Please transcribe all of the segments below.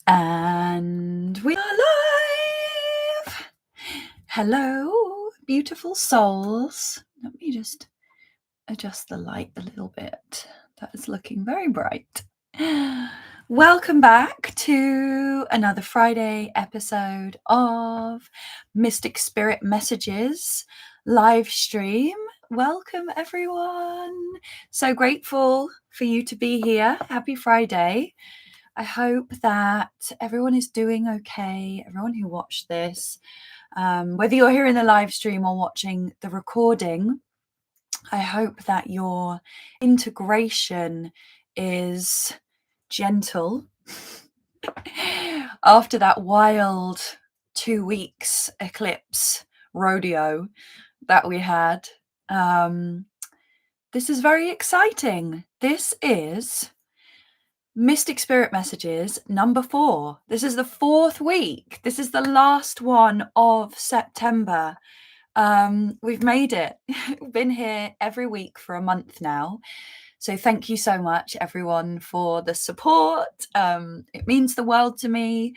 And we are live. Hello, beautiful souls. Let me just adjust the light a little bit. That is looking very bright. Welcome back to another Friday episode of Mystic Spirit Messages live stream. Welcome, everyone. So grateful for you to be here. Happy Friday. I hope that everyone is doing okay, everyone who watched this, whether you're here in the live stream or watching the recording. I hope that your integration is gentle after that wild 2 weeks eclipse rodeo that we had. This is very exciting. This is Mystic Spirit Messages number 4. This is the 4th week. This is the last one of September. We've made it. We've been here every week for a month now. So thank you so much, everyone, for the support. It means the world to me.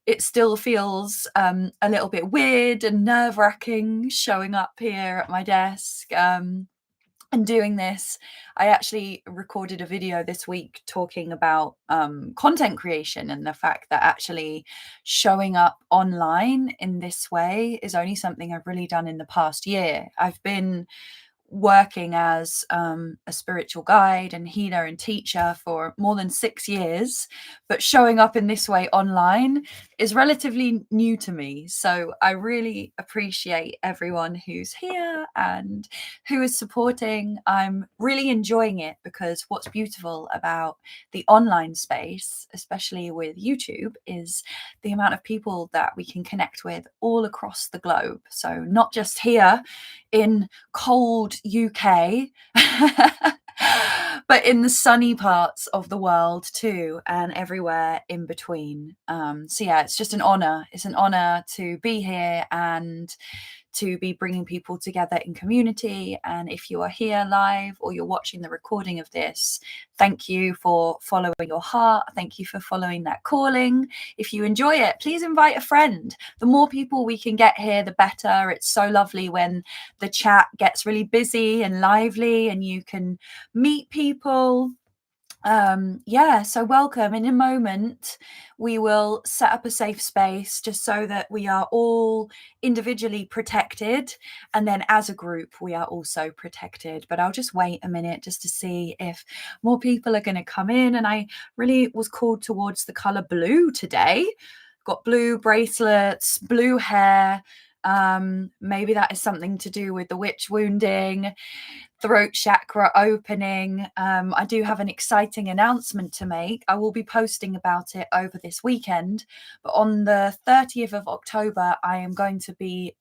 It still feels a little bit weird and nerve-wracking showing up here at my desk. And doing this. I actually recorded a video this week talking about content creation and the fact that actually showing up online in this way is only something I've really done in the past year. I've been working as a spiritual guide and healer and teacher for more than 6 years, but showing up in this way online is relatively new to me. So I really appreciate everyone who's here and who is supporting. I'm really enjoying it because what's beautiful about the online space, especially with YouTube, is the amount of people that we can connect with all across the globe. So not just here in cold UK, but in the sunny parts of the world too, and everywhere in between. So yeah, it's just an honor. It's an honor to be here and to be bringing people together in community. And if you are here live or you're watching the recording of this, thank you for following your heart. Thank you for following that calling. If you enjoy it, please invite a friend. The more people we can get here, the better. It's so lovely when the chat gets really busy and lively and you can meet people. So welcome. In a moment, we will set up a safe space just so that we are all individually protected, and then as a group we are also protected. But I'll just wait a minute just to see if more people are going to come in. And I really was called towards the color blue today. Got blue bracelets, blue hair. Maybe that is something to do with the witch wounding, throat chakra opening. I do have an exciting announcement to make. I will be posting about it over this weekend, but on the 30th of October, I am going to be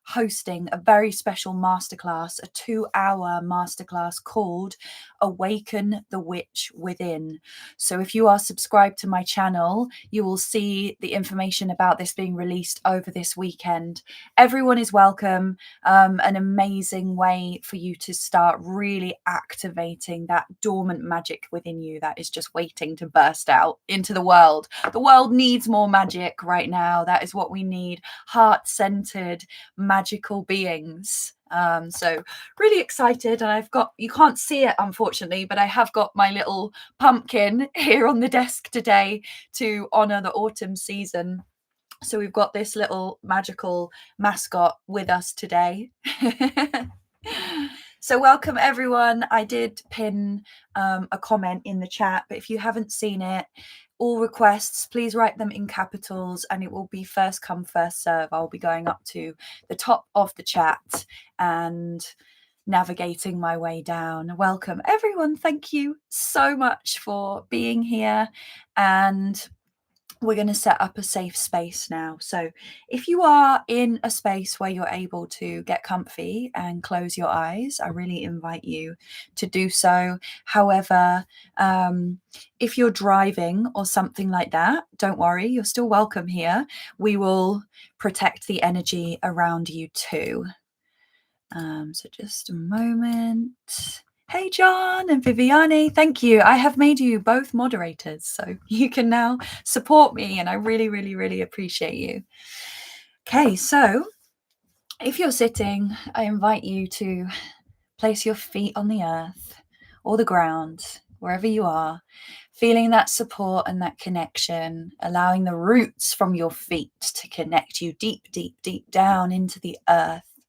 hosting a very special masterclass, a 2-hour masterclass called Awaken the Witch Within. So if you are subscribed to my channel, you will see the information about this being released over this weekend. Everyone is welcome. An amazing way for you to start really activating that dormant magic within you that is just waiting to burst out into the world. The world needs more magic right now. That is what we need. Heart-centered, magical beings. So really excited. And I've got, you can't see it unfortunately, but I have got my little pumpkin here on the desk today to honor the autumn season. So we've got this little magical mascot with us today. So welcome everyone. I did pin a comment in the chat, but if you haven't seen it, all requests, please write them in capitals and it will be first come, first serve. I'll be going up to the top of the chat and navigating my way down. Welcome everyone. Thank you so much for being here. And we're going to set up a safe space now. So if you are in a space where you're able to get comfy and close your eyes, I really invite you to do so. However, if you're driving or something like that, don't worry, you're still welcome here. We will protect the energy around you too. So just a moment. Hey, John and Viviane, thank you. I have made you both moderators, so you can now support me, and I really, really, really appreciate you. Okay, so if you're sitting, I invite you to place your feet on the earth or the ground, wherever you are, feeling that support and that connection, allowing the roots from your feet to connect you deep, deep, deep down into the earth,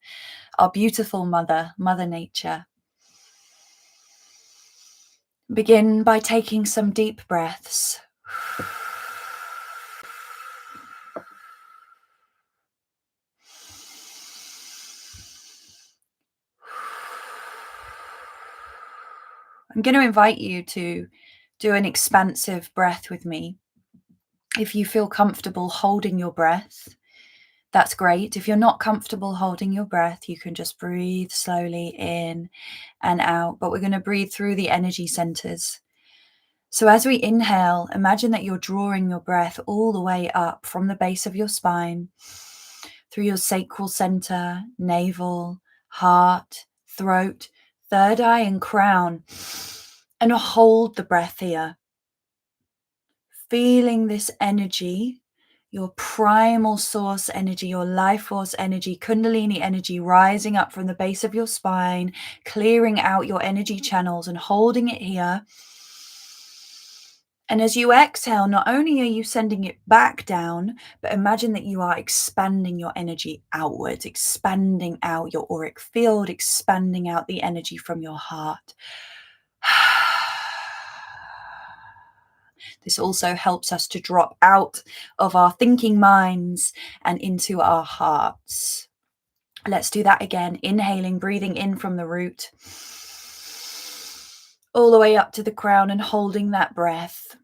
our beautiful mother, Mother Nature. Begin by taking some deep breaths. I'm going to invite you to do an expansive breath with me. If you feel comfortable holding your breath, that's great. If you're not comfortable holding your breath, you can just breathe slowly in and out, but we're going to breathe through the energy centers. So as we inhale, imagine that you're drawing your breath all the way up from the base of your spine, through your sacral center, navel, heart, throat, third eye, and crown. And hold the breath here. Feeling this energy, your primal source energy, your life force energy, Kundalini energy rising up from the base of your spine, clearing out your energy channels and holding it here. And as you exhale, not only are you sending it back down, but imagine that you are expanding your energy outwards, expanding out your auric field, expanding out the energy from your heart. This also helps us to drop out of our thinking minds and into our hearts. Let's do that again. Inhaling, breathing in from the root, all the way up to the crown and holding that breath.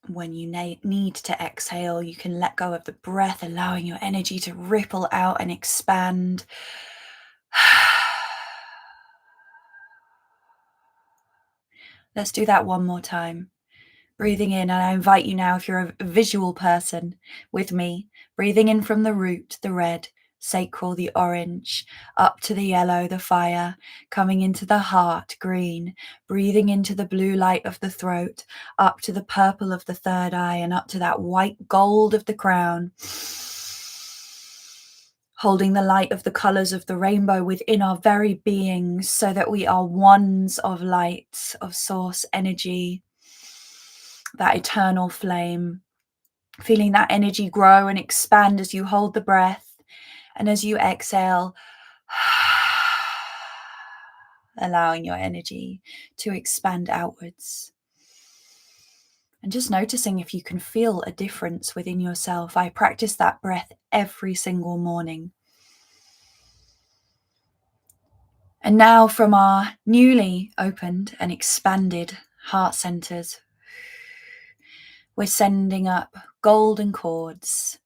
When you need to exhale, you can let go of the breath, allowing your energy to ripple out and expand. Let's do that one more time. Breathing in, and I invite you now, if you're a visual person with me, breathing in from the root, the red, sacral, the orange, up to the yellow, the fire, coming into the heart, green, breathing into the blue light of the throat, up to the purple of the third eye, and up to that white gold of the crown. Holding the light of the colors of the rainbow within our very beings, so that we are ones of light, of source energy, that eternal flame. Feeling that energy grow and expand as you hold the breath, and as you exhale, allowing your energy to expand outwards. And just noticing if you can feel a difference within yourself. I practice that breath every single morning. And now, from our newly opened and expanded heart centers, we're sending up golden cords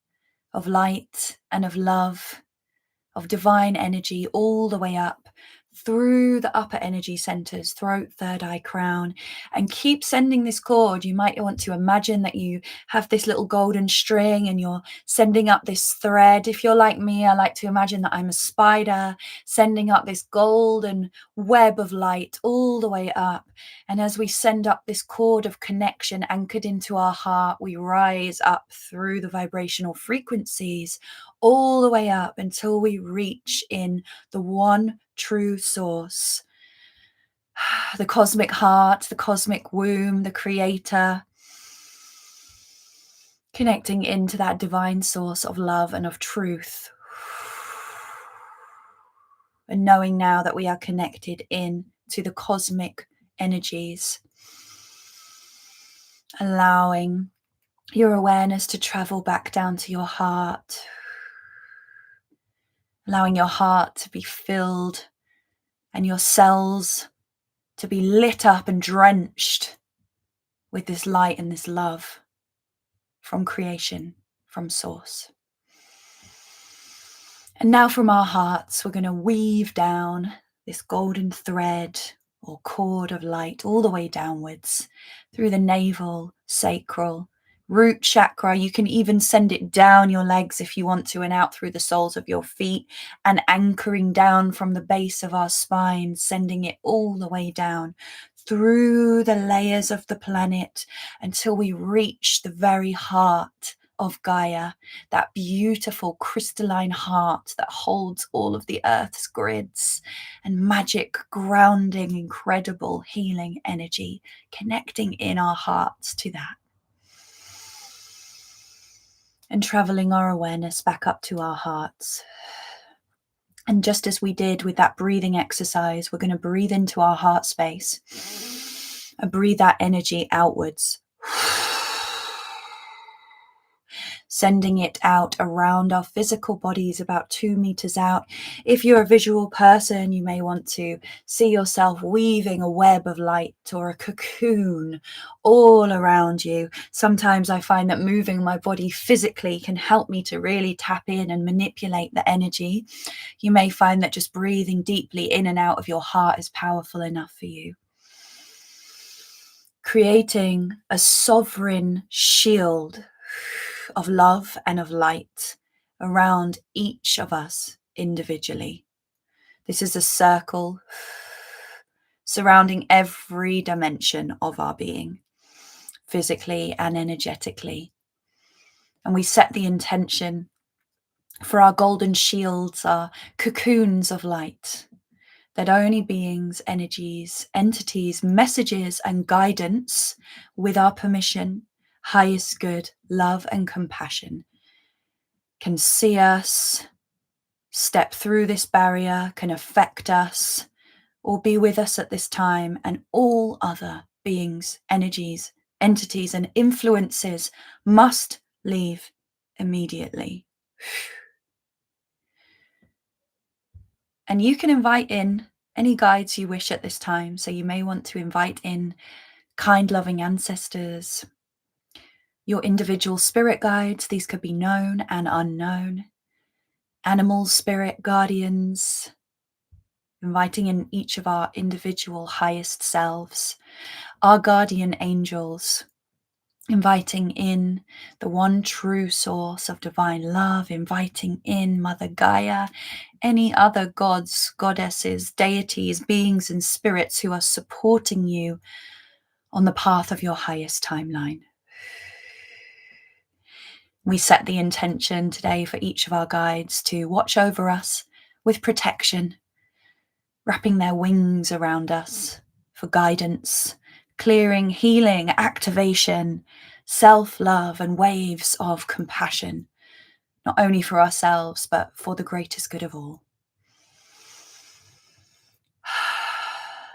of light and of love, of divine energy, all the way up through the upper energy centers, throat, third eye, crown, and keep sending this cord. You might want to imagine that you have this little golden string and you're sending up this thread. If you're like me, I like to imagine that I'm a spider sending up this golden web of light all the way up. And as we send up this cord of connection anchored into our heart, we rise up through the vibrational frequencies all the way up until we reach in the one true source, the cosmic heart, the cosmic womb, the creator, connecting into that divine source of love and of truth. And knowing now that we are connected in to the cosmic energies, allowing your awareness to travel back down to your heart, allowing your heart to be filled and your cells to be lit up and drenched with this light and this love from creation, from source. And now from our hearts, we're going to weave down this golden thread or cord of light all the way downwards through the navel, sacral, root chakra. You can even send it down your legs if you want to, and out through the soles of your feet, and anchoring down from the base of our spine, sending it all the way down through the layers of the planet until we reach the very heart of Gaia, that beautiful crystalline heart that holds all of the Earth's grids and magic, grounding, incredible healing energy, connecting in our hearts to that. And traveling our awareness back up to our hearts. And just as we did with that breathing exercise, we're going to breathe into our heart space and breathe that energy outwards, sending it out around our physical bodies about 2 meters out. If you're a visual person, you may want to see yourself weaving a web of light or a cocoon all around you. Sometimes I find that moving my body physically can help me to really tap in and manipulate the energy. You may find that just breathing deeply in and out of your heart is powerful enough for you. Creating a sovereign shield of love and of light around each of us individually. This is a circle surrounding every dimension of our being, physically and energetically. And we set the intention for our golden shields, our cocoons of light, that only beings, energies, entities, messages, and guidance, with our permission, highest good, love, and compassion, can see us, step through this barrier, can affect us, or be with us at this time, and all other beings, energies, entities, and influences must leave immediately. And you can invite in any guides you wish at this time. So you may want to invite in kind, loving ancestors, your individual spirit guides. These could be known and unknown. Animals, spirit guardians, inviting in each of our individual highest selves, our guardian angels, inviting in the one true source of divine love, inviting in Mother Gaia, any other gods, goddesses, deities, beings, and spirits who are supporting you on the path of your highest timeline. We set the intention today for each of our guides to watch over us with protection, wrapping their wings around us for guidance, clearing, healing, activation, self-love, and waves of compassion, not only for ourselves, but for the greatest good of all.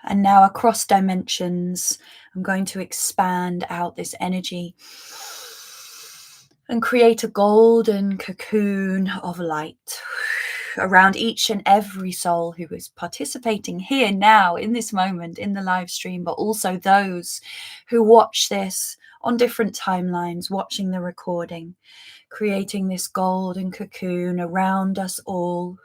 And now across dimensions, I'm going to expand out this energy and create a golden cocoon of light around each and every soul who is participating here now in this moment in the live stream, but also those who watch this on different timelines, watching the recording, creating this golden cocoon around us all.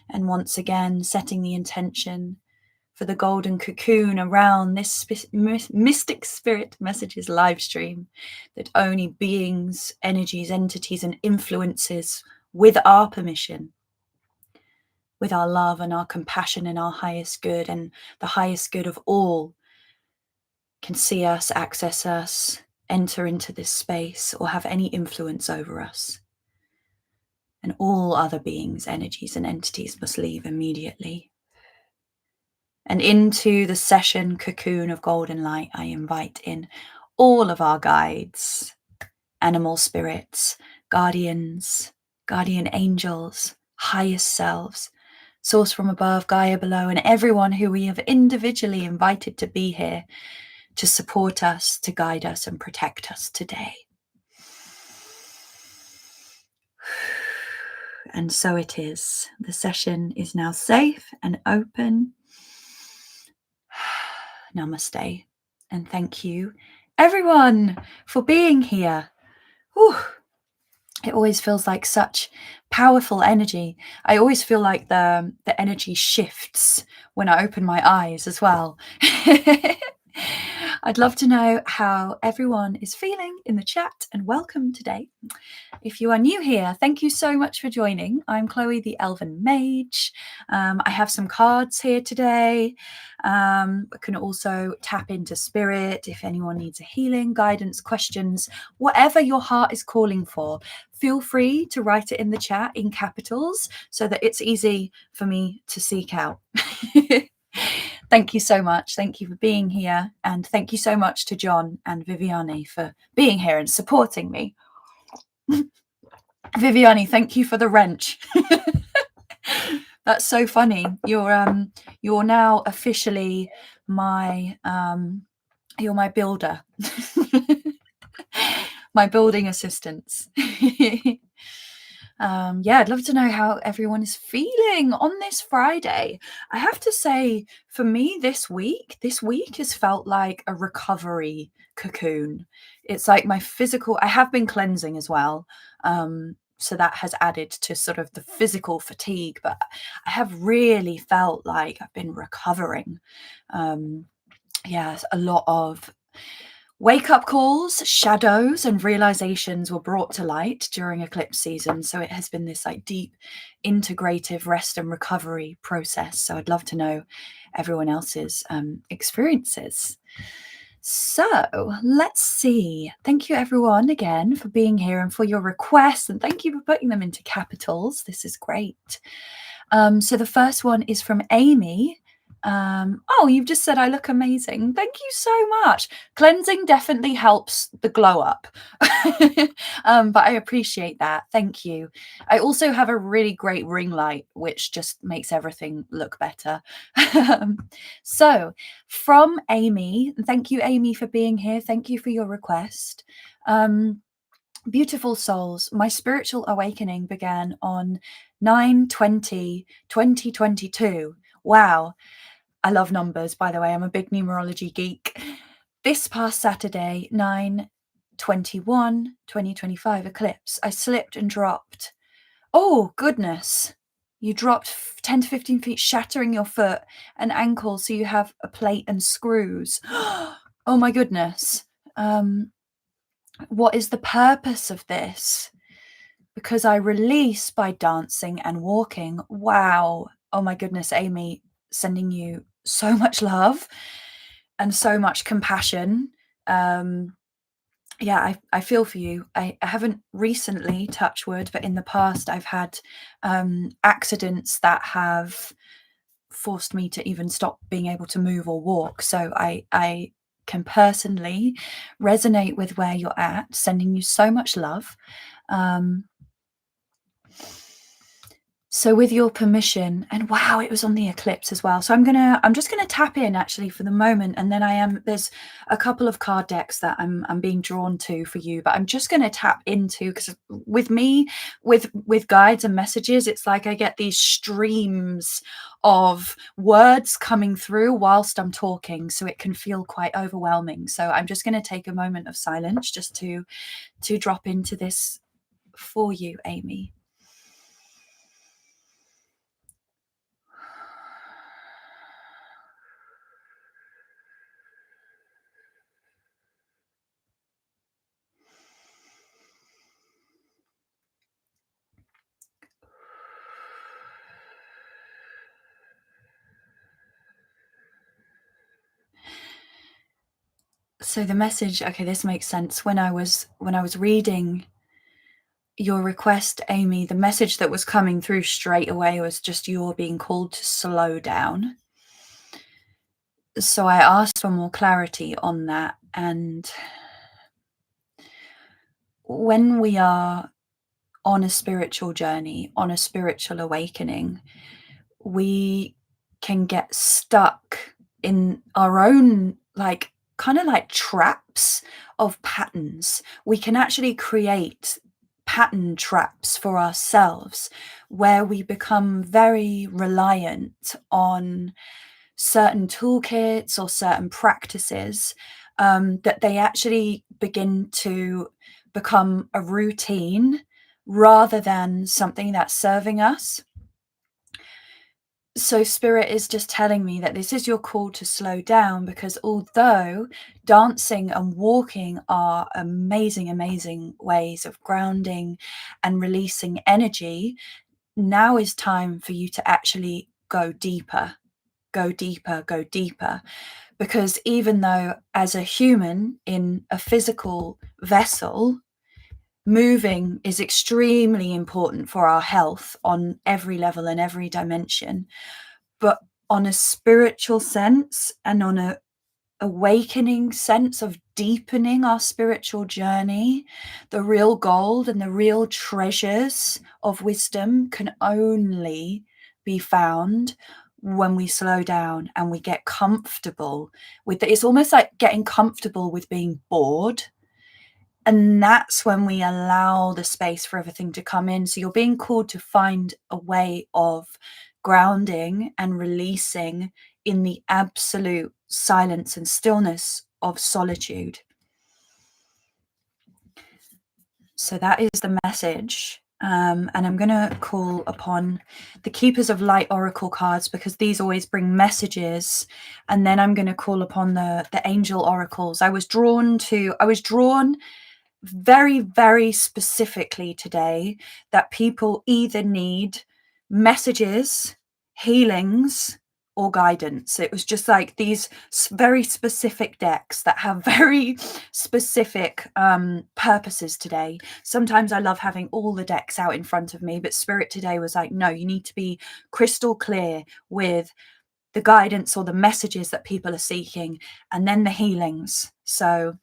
And once again, setting the intention for the golden cocoon around this Mystic Spirit Messages live stream, that only beings, energies, entities, and influences, with our permission, with our love and our compassion and our highest good and the highest good of all, can see us, access us, enter into this space, or have any influence over us. And all other beings, energies, and entities must leave immediately. And into the session cocoon of golden light, I invite in all of our guides, animal spirits, guardians, guardian angels, highest selves, source from above, Gaia below, and everyone who we have individually invited to be here to support us, to guide us, and protect us today. And so it is. The session is now safe and open. Namaste, and thank you everyone for being here. Whew. it always feels like such powerful energy. I always feel like the energy shifts when I open my eyes as well. I'd love to know how everyone is feeling in the chat, and welcome today. If you are new here, thank you so much for joining. I'm Chloe the Elven Mage. I have some cards here today. I can also tap into spirit if anyone needs a healing, guidance, questions, whatever your heart is calling for. Feel free to write it in the chat in capitals so that it's easy for me to seek out. Thank you so much. Thank you for being here. And thank you so much to John and Viviane for being here and supporting me. Viviane, thank you for the wrench. That's so funny. You're now officially my you're my builder. My building assistants. Yeah, I'd love to know how everyone is feeling on this Friday. I have to say, for me, this week has felt like a recovery cocoon. It's like my physical, I have been cleansing as well. So that has added to sort of the physical fatigue, but I have really felt like I've been recovering. Yeah, a lot of wake-up calls, shadows, and realizations were brought to light during eclipse season. So it has been this like deep, integrative rest and recovery process. So I'd love to know everyone else's experiences. So let's see. Thank you everyone again for being here and for your requests. And thank you for putting them into capitals. This is great. So the first one is from Amy. Oh, you've just said I look amazing. Thank you so much. Cleansing definitely helps the glow up. But I appreciate that. Thank you. I also have a really great ring light, which just makes everything look better. So from Amy, thank you, Amy, for being here. Thank you for your request. Beautiful souls, my spiritual awakening began on 9/20/2022. Wow. I love numbers, by the way. I'm a big numerology geek. This past Saturday, 9/21/2025 eclipse, I slipped and dropped. Oh, goodness. You dropped 10 to 15 feet, shattering your foot and ankle, so you have a plate and screws. Oh, my goodness. What is the purpose of this? Because I release by dancing and walking. Wow. Oh my goodness, Amy, sending you so much love and so much compassion. Yeah, I feel for you. I haven't recently, touch wood, but in the past I've had accidents that have forced me to even stop being able to move or walk. So I can personally resonate with where you're at, sending you so much love. So with your permission, and wow, it was on the eclipse as well. So I'm just gonna tap in actually for the moment, and then there's a couple of card decks that I'm being drawn to for you, but I'm just gonna tap into, because with me, with guides and messages, it's like I get these streams of words coming through whilst I'm talking, so it can feel quite overwhelming. So I'm just gonna take a moment of silence just to drop into this for you, Amy. So the message, okay, this makes sense. When I was reading your request, Amy, the message that was coming through straight away was just you're being called to slow down. So I asked for more clarity on that. And when we are on a spiritual journey, on a spiritual awakening, we can get stuck in our own kind of like traps of patterns. We can actually create pattern traps for ourselves where we become very reliant on certain toolkits or certain practices, that they actually begin to become a routine, rather than something that's serving us. So Spirit is just telling me that this is your call to slow down, because although dancing and walking are amazing, amazing ways of grounding and releasing energy, now is time for you to actually go deeper, go deeper, go deeper. Because even though as a human in a physical vessel, moving is extremely important for our health on every level and every dimension, but on a spiritual sense and on a awakening sense of deepening our spiritual journey, the real gold and the real treasures of wisdom can only be found when we slow down and we get comfortable with it. It's almost like getting comfortable with being bored. And that's when we allow the space for everything to come in. So you're being called to find a way of grounding and releasing in the absolute silence and stillness of solitude. So that is the message. And I'm going to call upon the Keepers of Light Oracle cards, because these always bring messages. And then I'm going to call upon the angel oracles. I was drawn very, very specifically today that people either need messages, healings, or guidance. It was just like these very specific decks that have very specific purposes today. Sometimes I love having all the decks out in front of me, but Spirit today was like, no, you need to be crystal clear with the guidance or the messages that people are seeking, and then the healings. So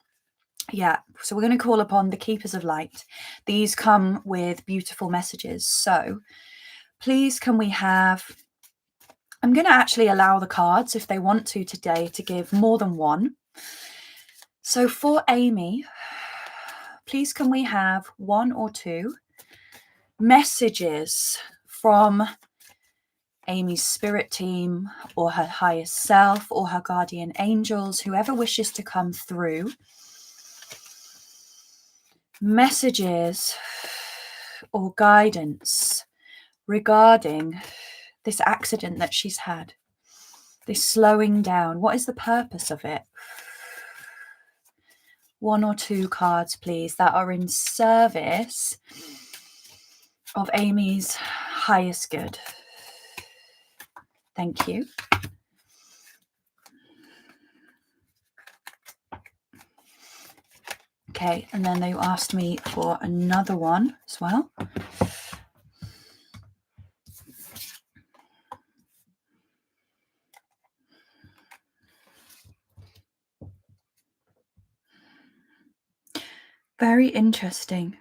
yeah, so we're going to call upon the Keepers of Light. These come with beautiful messages. So please can we have, I'm going to actually allow the cards, if they want to today, to give more than one. So for Amy, please can we have one or two messages from Amy's spirit team or her highest self or her guardian angels, whoever wishes to come through. Messages or guidance regarding this accident that she's had, this slowing down. What is the purpose of it? One or two cards, please, that are in service of Amy's highest good. Thank you. Okay, and then they asked me for another one as well. Very interesting.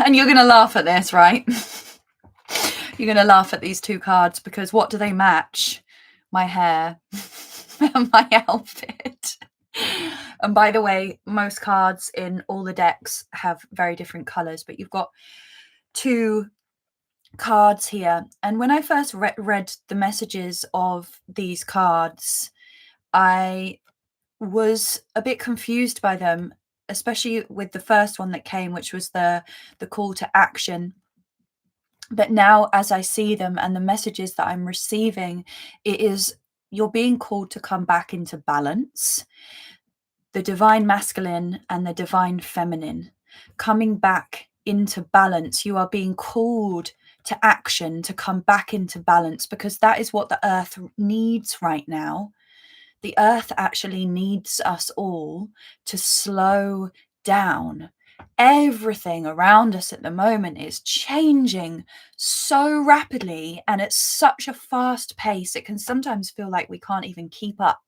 And you're going to laugh at this, right? You're going to laugh at these two cards, because what do they match? My hair and my outfit. And by the way, most cards in all the decks have very different colors, but you've got two cards here. And when I first read the messages of these cards, I was a bit confused by them, especially with the first one that came, which was the call to action. But now as I see them and the messages that I'm receiving, it is you're being called to come back into balance. The divine masculine and the divine feminine coming back into balance. You are being called to action, to come back into balance, because that is what the earth needs right now. The earth actually needs us all to slow down. Everything around us at the moment is changing so rapidly and at such a fast pace, it can sometimes feel like we can't even keep up.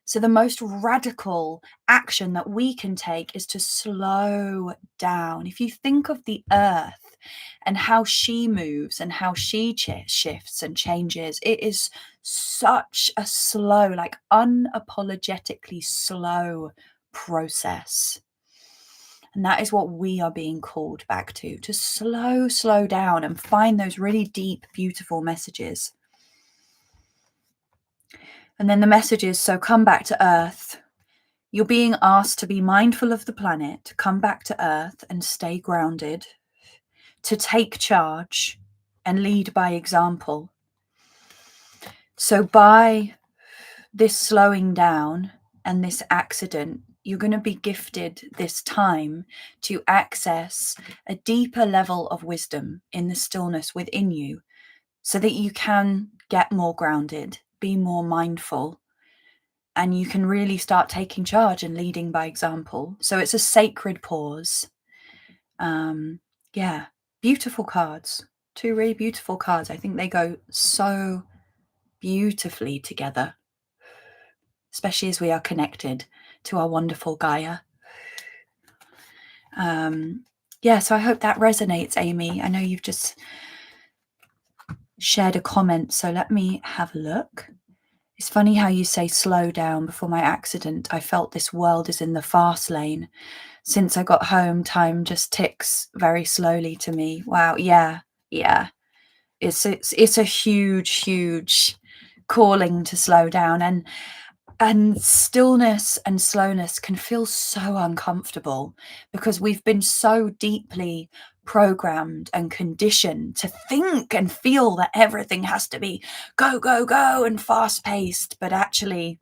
So the most radical action that we can take is to slow down. If you think of the earth and how she moves and how she shifts and changes, it is such a slow, like unapologetically slow process. And that is what we are being called back to slow down and find those really deep, beautiful messages. And then the message is, so come back to Earth. You're being asked to be mindful of the planet, come back to Earth and stay grounded, to take charge and lead by example. So by this slowing down and this accident, you're going to be gifted this time to access a deeper level of wisdom in the stillness within you so that you can get more grounded, be more mindful, and you can really start taking charge and leading by example. So it's a sacred pause. Yeah, beautiful cards. Two really beautiful cards. I think they go so beautifully together, especially as we are connected to our wonderful Gaia. Yeah, so I hope that resonates, Amy. I know you've just shared a comment, so let me have a look. It's funny how you say slow down before my accident. I felt this world is in the fast lane. Since I got home, time just ticks very slowly to me. Wow, yeah. It's a huge calling to slow down, and stillness and slowness can feel so uncomfortable because we've been so deeply programmed and conditioned to think and feel that everything has to be go and fast paced, but actually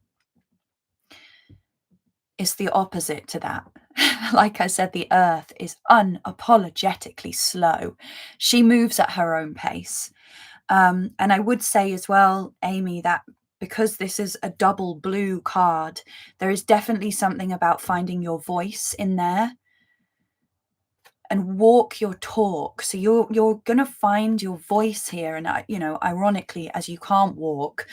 it's the opposite to that. Like I said, the earth is unapologetically slow. She moves at her own pace. And I would say as well, Amy, that because this is a double blue card, there is definitely something about finding your voice in there and walk your talk. So you're going to find your voice here. And, ironically, as you can't walk,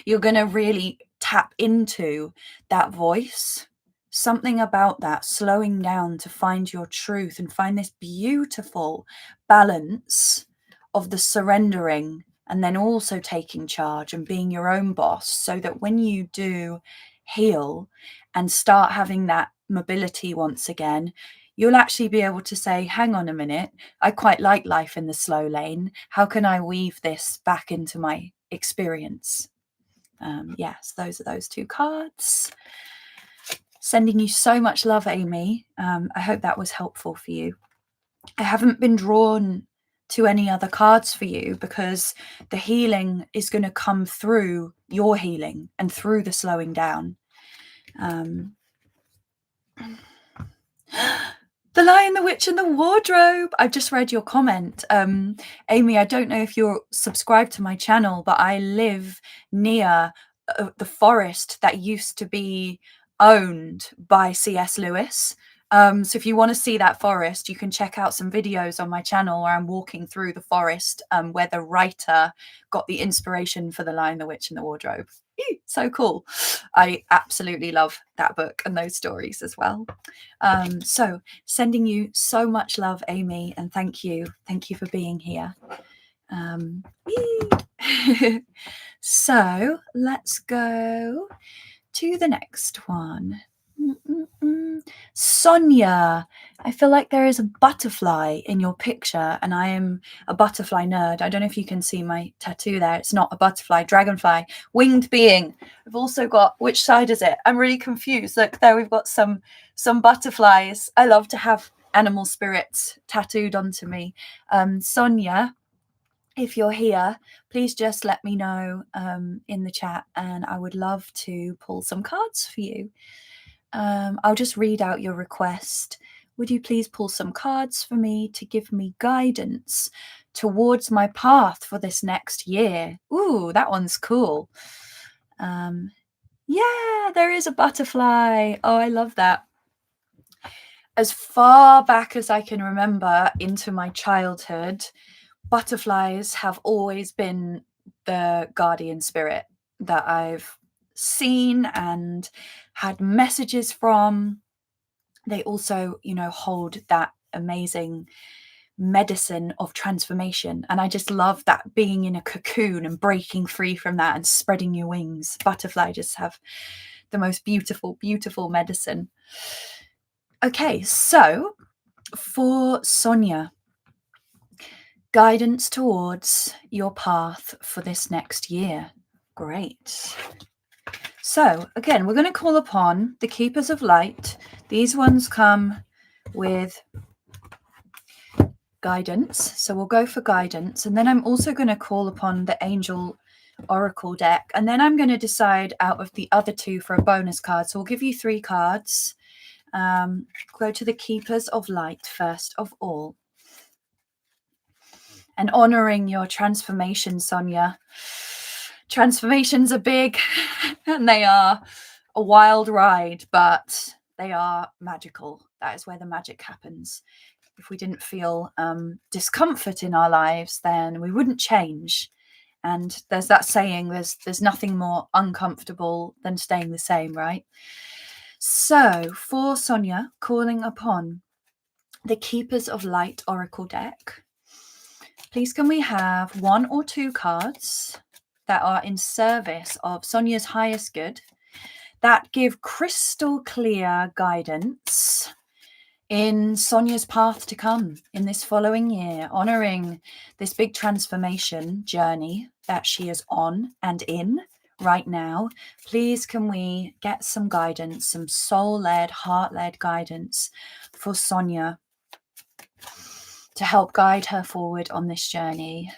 you're going to really tap into that voice. Something about that, slowing down to find your truth and find this beautiful balance of the surrendering and then also taking charge and being your own boss, so that when you do heal and start having that mobility once again, you'll actually be able to say, hang on a minute, I quite like life in the slow lane. How can I weave this back into my experience? Yes, those are those two cards. Sending you so much love, Amy. I hope that was helpful for you. I haven't been drawn to any other cards for you because the healing is going to come through your healing and through the slowing down. The Lion, the Witch, and the Wardrobe. I've just read your comment. Amy, I don't know if you're subscribed to my channel, but I live near the forest that used to be owned by C.S. Lewis. So if you want to see that forest, you can check out some videos on my channel where I'm walking through the forest, where the writer got the inspiration for The Lion, the Witch, and the Wardrobe. So cool. I absolutely love that book and those stories as well. So sending you so much love, Amy, and thank you for being here. So let's go to the next one. Sonia, I feel like there is a butterfly in your picture, and I am a butterfly nerd. I don't know if you can see my tattoo there. It's not a butterfly, dragonfly, winged being. I've also got, which side is it? I'm really confused. Look, there we've got some butterflies. I love to have animal spirits tattooed onto me. Sonia, if you're here, please just let me know in the chat, and I would love to pull some cards for you. I'll just read out your request. Would you please pull some cards for me to give me guidance towards my path for this next year? Ooh, that one's cool. Yeah, there is a butterfly. Oh, I love that. As far back as I can remember into my childhood, butterflies have always been the guardian spirit that I've seen and had messages from. They also, hold that amazing medicine of transformation. And I just love that, being in a cocoon and breaking free from that and spreading your wings. Butterfly just have the most beautiful, beautiful medicine. Okay, so for Sonia, guidance towards your path for this next year. Great. So again, we're going to call upon the Keepers of Light. These ones come with guidance. So we'll go for guidance. And then I'm also going to call upon the Angel Oracle deck. And then I'm going to decide out of the other two for a bonus card. So we'll give you 3 cards. Go to the Keepers of Light first of all. And honoring your transformation, Sonia. Transformations are big and they are a wild ride, but they are magical. That is where the magic happens. If we didn't feel discomfort in our lives, then we wouldn't change. And there's that saying, there's nothing more uncomfortable than staying the same, right? So for Sonia, calling upon the Keepers of Light Oracle deck, please can we have 1 or 2 cards that are in service of Sonia's highest good, that give crystal clear guidance in Sonia's path to come in this following year, honoring this big transformation journey that she is on and in right now. Please can we get some guidance, some soul-led, heart-led guidance for Sonia to help guide her forward on this journey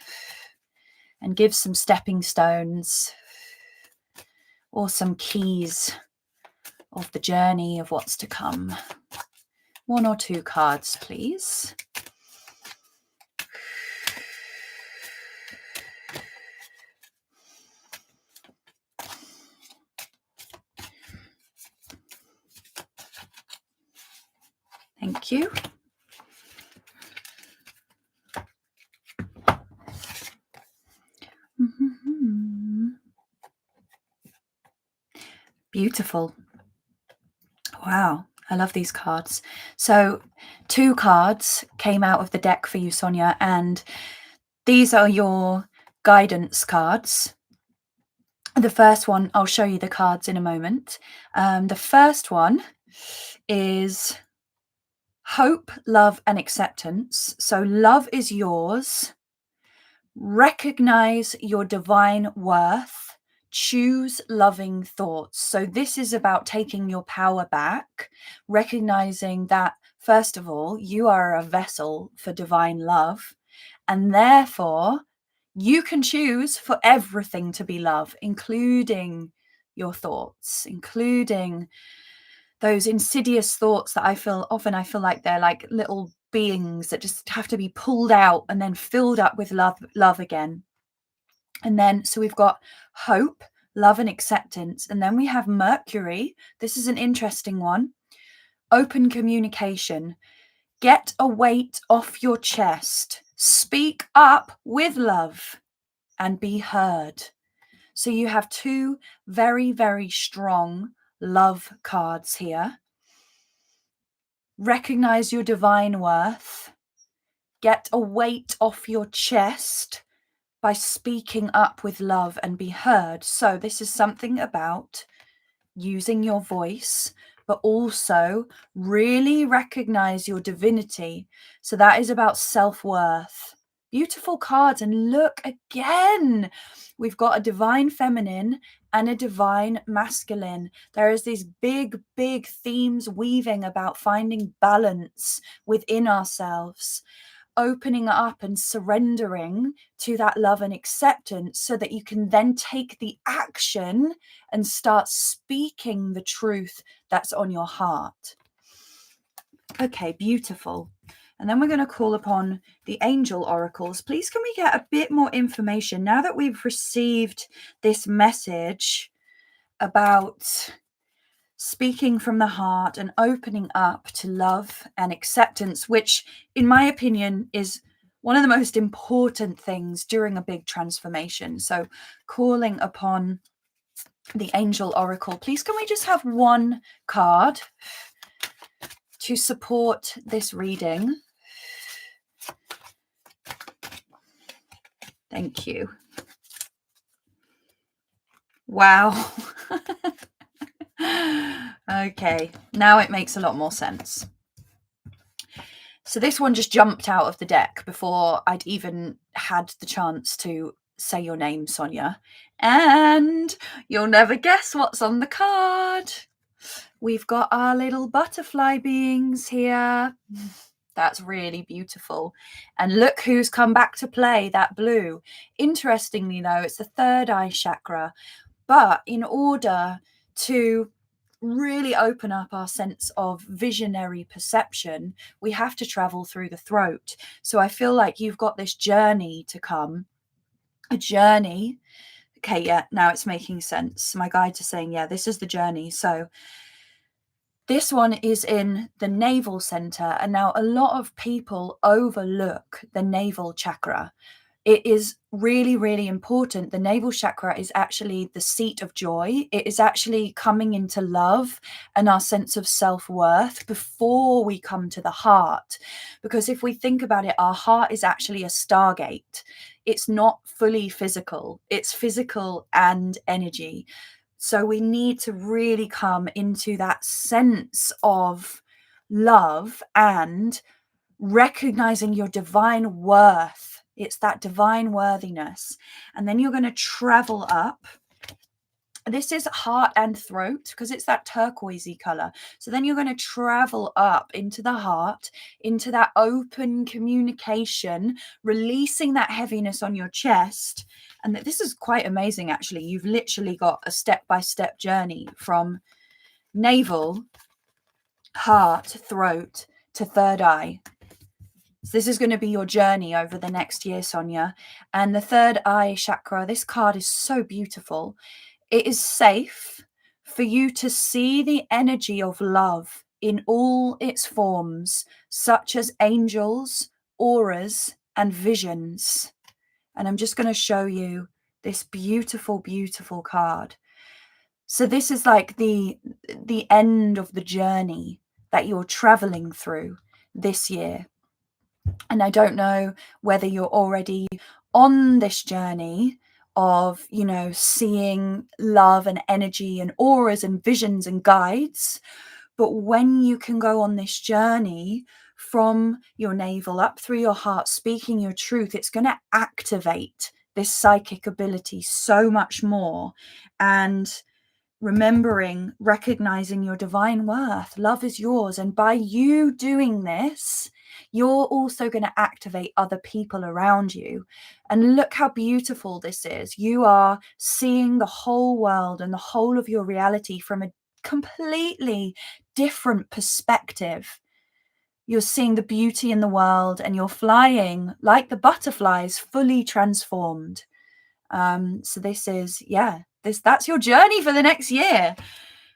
and give some stepping stones or some keys of the journey of what's to come. 1 or 2 cards, please. Thank you. Beautiful. Wow, I love these cards. So 2 cards came out of the deck for you, Sonia, and these are your guidance cards. The first one, I'll show you the cards in a moment. The first one is hope, love, and acceptance. So love is yours. Recognize your divine worth. Choose loving thoughts. So this is about taking your power back, recognizing that, first of all, you are a vessel for divine love, and therefore you can choose for everything to be love, including your thoughts, including those insidious thoughts that I feel like they're like little beings that just have to be pulled out and then filled up with love again. And then, so we've got hope, love, and acceptance. And then we have Mercury. This is an interesting one. Open communication. Get a weight off your chest. Speak up with love and be heard. So you have 2 very, very strong love cards here. Recognize your divine worth. Get a weight off your chest by speaking up with love and be heard. So this is something about using your voice, but also really recognize your divinity. So that is about self-worth. Beautiful cards. And look again, we've got a divine feminine and a divine masculine. There is these big, big themes weaving about finding balance within ourselves, opening up and surrendering to that love and acceptance so that you can then take the action and start speaking the truth that's on your heart. Okay, beautiful. And then we're going to call upon the angel oracles. Please, can we get a bit more information now that we've received this message about speaking from the heart and opening up to love and acceptance, which in my opinion is one of the most important things during a big transformation. So calling upon the angel oracle, please can we just have 1 card to support this reading? Thank you. Wow. Okay, now it makes a lot more sense. So this one just jumped out of the deck before I'd even had the chance to say your name, Sonia, and you'll never guess what's on the card. We've got our little butterfly beings here. That's really beautiful. And look who's come back to play, that blue. Interestingly, though, it's the third eye chakra. But in order to really open up our sense of visionary perception, we have to travel through the throat. So I feel like you've got this journey to come, a journey. Okay, yeah, now it's making sense. My guides are saying, yeah, this is the journey. So this one is in the navel center. And now a lot of people overlook the navel chakra. It is really, really important. The navel chakra is actually the seat of joy. It is actually coming into love and our sense of self-worth before we come to the heart. Because if we think about it, our heart is actually a stargate. It's not fully physical. It's physical and energy. So we need to really come into that sense of love and recognizing your divine worth. It's that divine worthiness. And then you're going to travel up. This is heart and throat because it's that turquoisey color. So then you're going to travel up into the heart, into that open communication, releasing that heaviness on your chest. And this is quite amazing, actually. You've literally got a step-by-step journey from navel, heart, throat to third eye. So this is going to be your journey over the next year, Sonia. And the third eye chakra, this card is so beautiful. It is safe for you to see the energy of love in all its forms, such as angels, auras, and visions. And I'm just going to show you this beautiful, beautiful card. So this is like the end of the journey that you're traveling through this year. And I don't know whether you're already on this journey of, you know, seeing love and energy and auras and visions and guides. But when you can go on this journey from your navel up through your heart, speaking your truth, it's going to activate this psychic ability so much more. And remembering, recognizing your divine worth, love is yours. And by you doing this, you're also going to activate other people around you. And look how beautiful this is. You are seeing the whole world and the whole of your reality from a completely different perspective. You're seeing the beauty in the world and you're flying like the butterflies, fully transformed. So this is, yeah, that's your journey for the next year.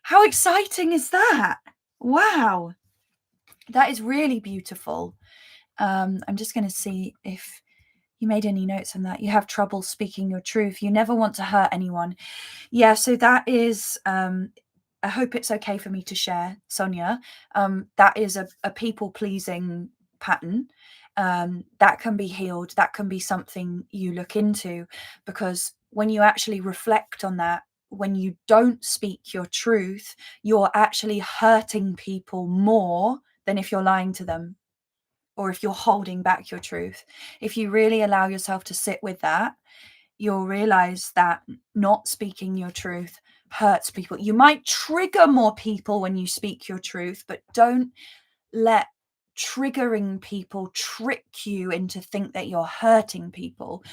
How exciting is that? Wow. That is really beautiful. I'm just going to see if you made any notes on that. You have trouble speaking your truth. You never want to hurt anyone. Yeah, so that is, I hope it's okay for me to share, Sonia. That is a people-pleasing pattern. That can be healed. That can be something you look into, because when you actually reflect on that, when you don't speak your truth, you're actually hurting people more than if you're lying to them or if you're holding back your truth. If you really allow yourself to sit with that, you'll realize that not speaking your truth hurts people. You might trigger more people when you speak your truth, but don't let triggering people trick you into think that you're hurting people.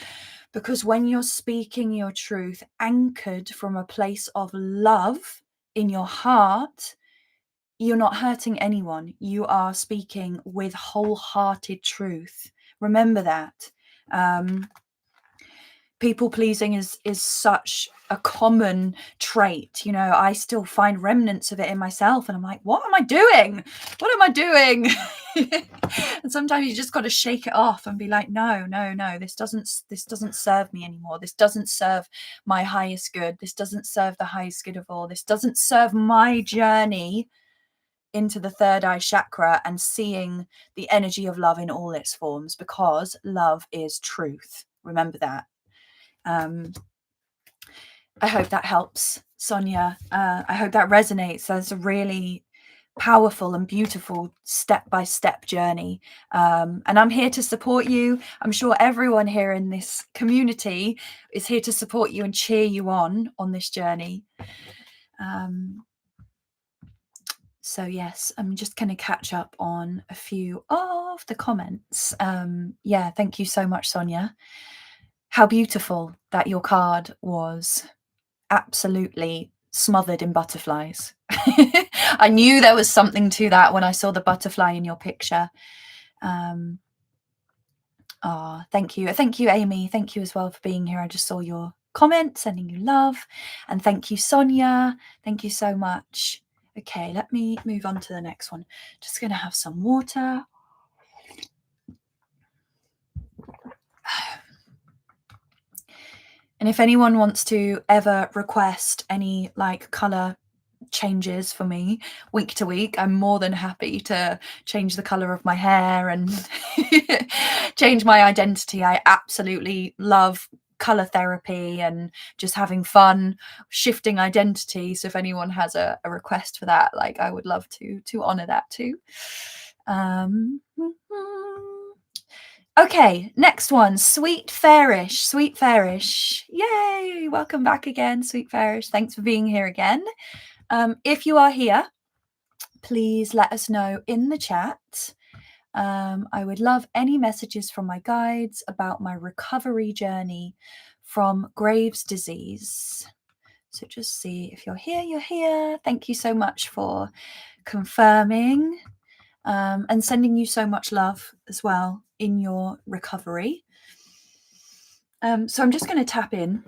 Because when you're speaking your truth anchored from a place of love in your heart, you're not hurting anyone. You are speaking with wholehearted truth. Remember that. People pleasing is such a common trait. You know, I still find remnants of it in myself, and I'm like, what am I doing? What am I doing? And sometimes you just got to shake it off and be like, no, this doesn't serve me anymore. This doesn't serve my highest good. This doesn't serve the highest good of all. This doesn't serve my journey into the third eye chakra and seeing the energy of love in all its forms, because love is truth. Remember that. I hope that helps, Sonia. I hope that resonates. That's a really powerful and beautiful step-by-step journey, and I'm here to support you. I'm sure everyone here in this community is here to support you and cheer you on this journey. So yes, I'm just going to catch up on a few of the comments. Yeah, thank you so much, Sonia. How beautiful that your card was. Absolutely smothered in butterflies. I knew there was something to that when I saw the butterfly in your picture. Thank you. Thank you, Amy. Thank you as well for being here. I just saw your comment, sending you love. And thank you, Sonia. Thank you so much. Okay, let me move on to the next one. Just going to have some water. And if anyone wants to ever request any like color changes for me week to week, I'm more than happy to change the color of my hair and change my identity. I absolutely love color therapy and just having fun shifting identity. So if anyone has a request for that, like I would love to honor that too. Okay, next one, Sweet Fairish. Sweet Fairish. Yay! Welcome back again, Sweet Fairish. Thanks for being here again. If you are here, please let us know in the chat. I would love any messages from my guides about my recovery journey from Graves' disease. So just see if you're here, you're here. Thank you so much for confirming and sending you so much love as well in your recovery. So I'm just going to tap in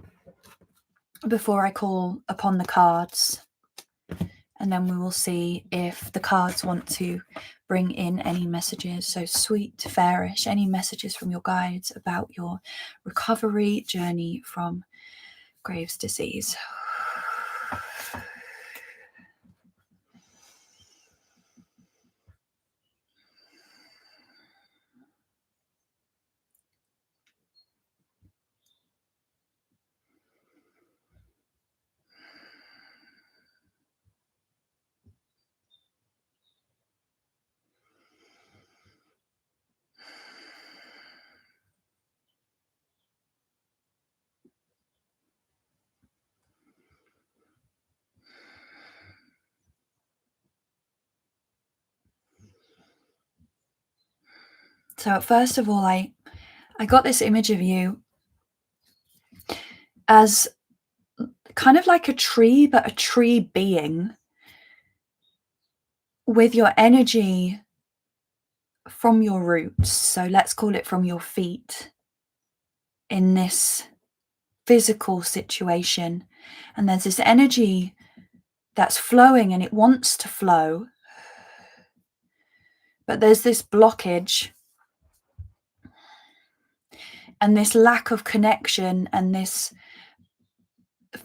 before I call upon the cards, and then we will see if the cards want to bring in any messages. So Sweet Fairish, any messages from your guides about your recovery journey from Graves' disease? So first of all, I got this image of you as kind of like a tree, but a tree being with your energy from your roots. So let's call it from your feet in this physical situation. And there's this energy that's flowing and it wants to flow. But there's this blockage and this lack of connection, and this,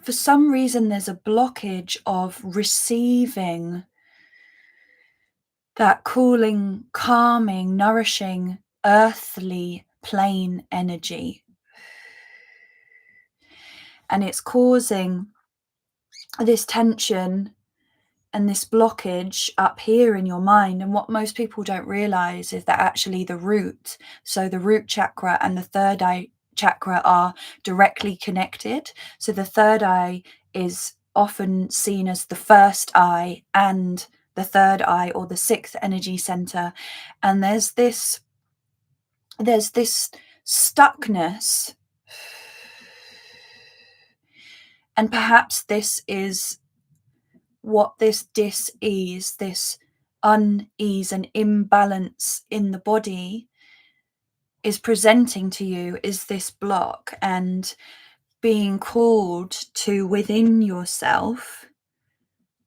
for some reason, there's a blockage of receiving that cooling, calming, nourishing, earthly plane energy. And it's causing this tension and this blockage up here in your mind. And what most people don't realize is that actually the root, so the root chakra and the third eye chakra are directly connected. So the third eye is often seen as the first eye and the third eye, or the sixth energy center. And there's this stuckness. And perhaps this is what this dis-ease, this unease and imbalance in the body is presenting to you, is this block, and being called to, within yourself,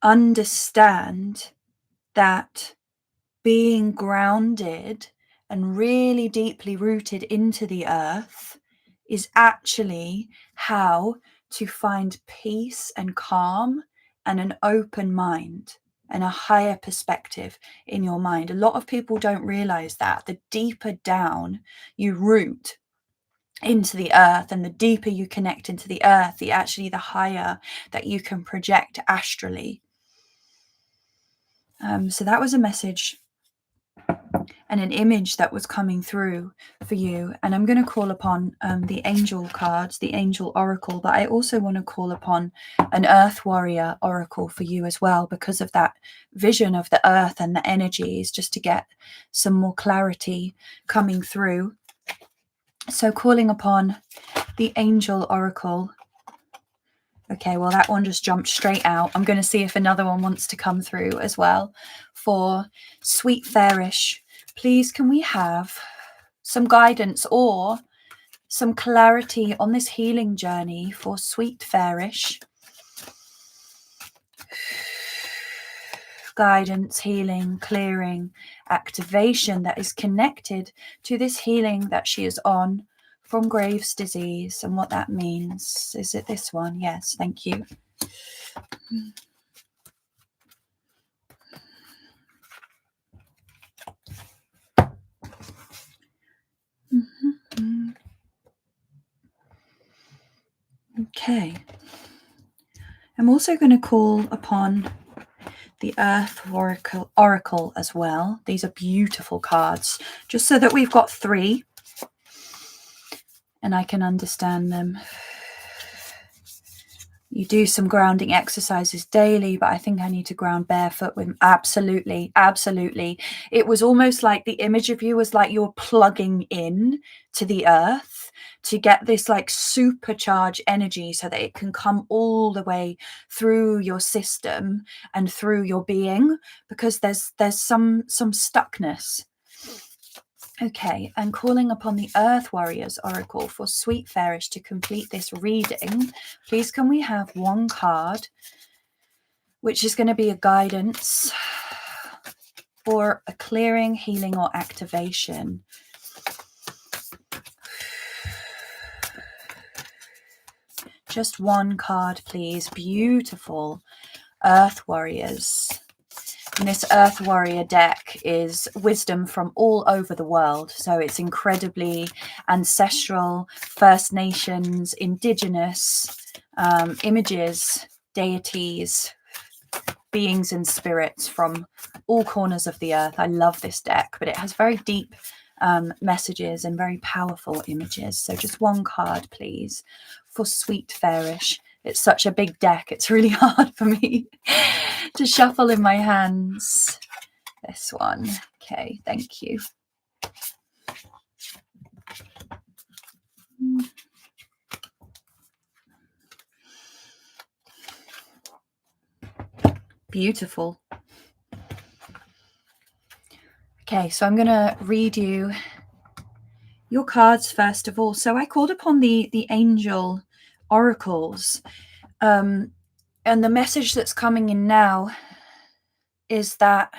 understand that being grounded and really deeply rooted into the earth is actually how to find peace and calm and an open mind and a higher perspective in your mind. A lot of people don't realize that the deeper down you root into the earth and the deeper you connect into the earth, the higher that you can project astrally. So that was a message and an image that was coming through for you. And I'm going to call upon the angel cards, the angel oracle, but I also want to call upon an earth warrior oracle for you as well, because of that vision of the earth and the energies, just to get some more clarity coming through. So calling upon the angel oracle. Okay, well, that one just jumped straight out. I'm going to see if another one wants to come through as well. For Sweet Fairish, please can we have some guidance or some clarity on this healing journey for Sweet Fairish? Guidance, healing, clearing, activation that is connected to this healing that she is on from Graves' disease, and what that means. Is it this one? Yes, thank you. Okay. I'm also going to call upon the Earth Oracle as well. These are beautiful cards, just so that we've got 3 and I can understand them. You do some grounding exercises daily, but I think I need to ground barefoot with absolutely. It was almost like the image of you was like you're plugging in to the earth to get this like supercharged energy so that it can come all the way through your system and through your being, because there's some stuckness. Okay, and calling upon the Earth Warriors Oracle for Sweet Fairish to complete this reading. Please can we have one card, which is going to be a guidance or a clearing, healing, or activation. Just one card, please. Beautiful Earth Warriors. And this Earth Warrior deck is wisdom from all over the world. So it's incredibly ancestral, First Nations, Indigenous images, deities, beings and spirits from all corners of the earth. I love this deck, but it has very deep messages and very powerful images. So just one card, please, for Sweet Fairish. It's such a big deck. It's really hard for me to shuffle in my hands. This one. Okay, thank you. Beautiful. Okay, so I'm going to read you your cards first of all. So I called upon the angel oracles. And the message that's coming in now is that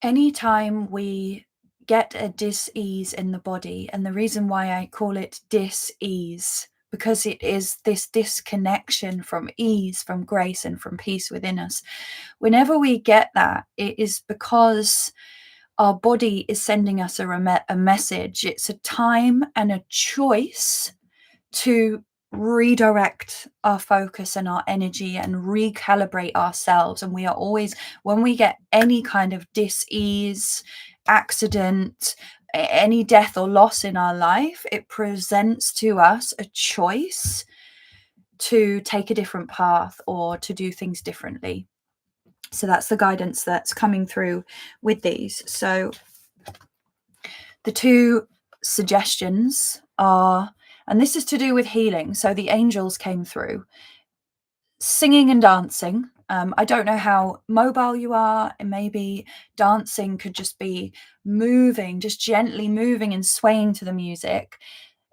anytime we get a dis-ease in the body, and the reason why I call it dis-ease, because it is this disconnection from ease, from grace, and from peace within us. Whenever we get that, it is because our body is sending us a message. It's a time and a choice to redirect our focus and our energy and recalibrate ourselves. And we are always, when we get any kind of dis-ease, accident, any death or loss in our life, it presents to us a choice to take a different path or to do things differently. So that's the guidance that's coming through with these. So the 2 suggestions are, and this is to do with healing. So the angels came through. Singing and dancing. I don't know how mobile you are, and maybe dancing could just be moving, just gently moving and swaying to the music.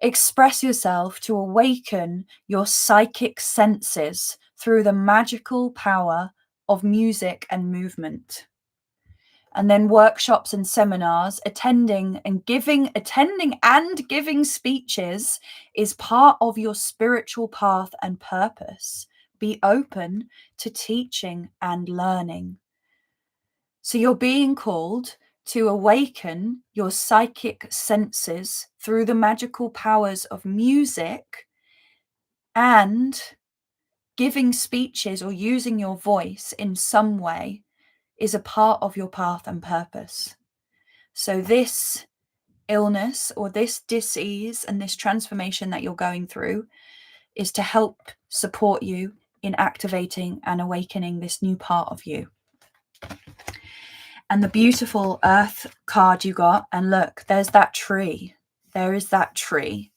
Express yourself to awaken your psychic senses through the magical power of music and movement. And then workshops and seminars, attending and giving speeches is part of your spiritual path and purpose. Be open to teaching and learning. So you're being called to awaken your psychic senses through the magical powers of music and giving speeches or using your voice in some way is a part of your path and purpose. So this illness or this disease and this transformation that you're going through is to help support you in activating and awakening this new part of you. And the beautiful earth card you got, and look, there's that tree. There is that tree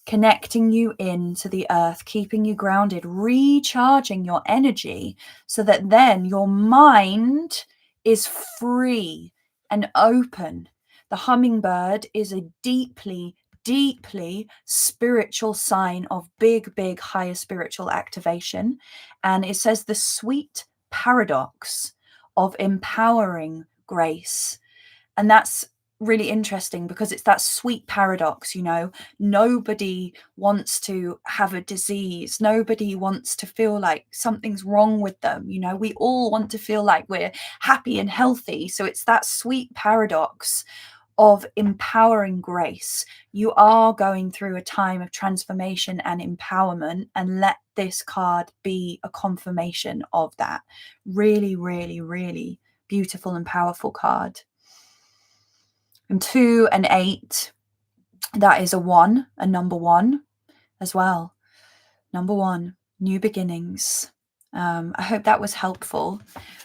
connecting you into the earth, keeping you grounded, recharging your energy so that then your mind is free and open. The hummingbird is a deeply, deeply spiritual sign of big, big, higher spiritual activation. And it says the sweet paradox of empowering grace. And that's really interesting because it's that sweet paradox, you know. Nobody wants to have a disease. Nobody wants to feel like something's wrong with them. You know, we all want to feel like we're happy and healthy. So it's that sweet paradox of empowering grace. You are going through a time of transformation and empowerment, and let this card be a confirmation of that. Really, really, really beautiful and powerful card. And 2 and 8, that is a 1, a number 1 as well. Number 1, new beginnings. I hope that was helpful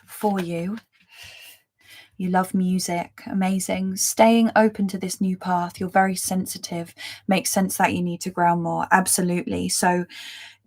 for you. You love music, amazing. Staying open to this new path. You're very sensitive. Makes sense that you need to ground more. Absolutely. So,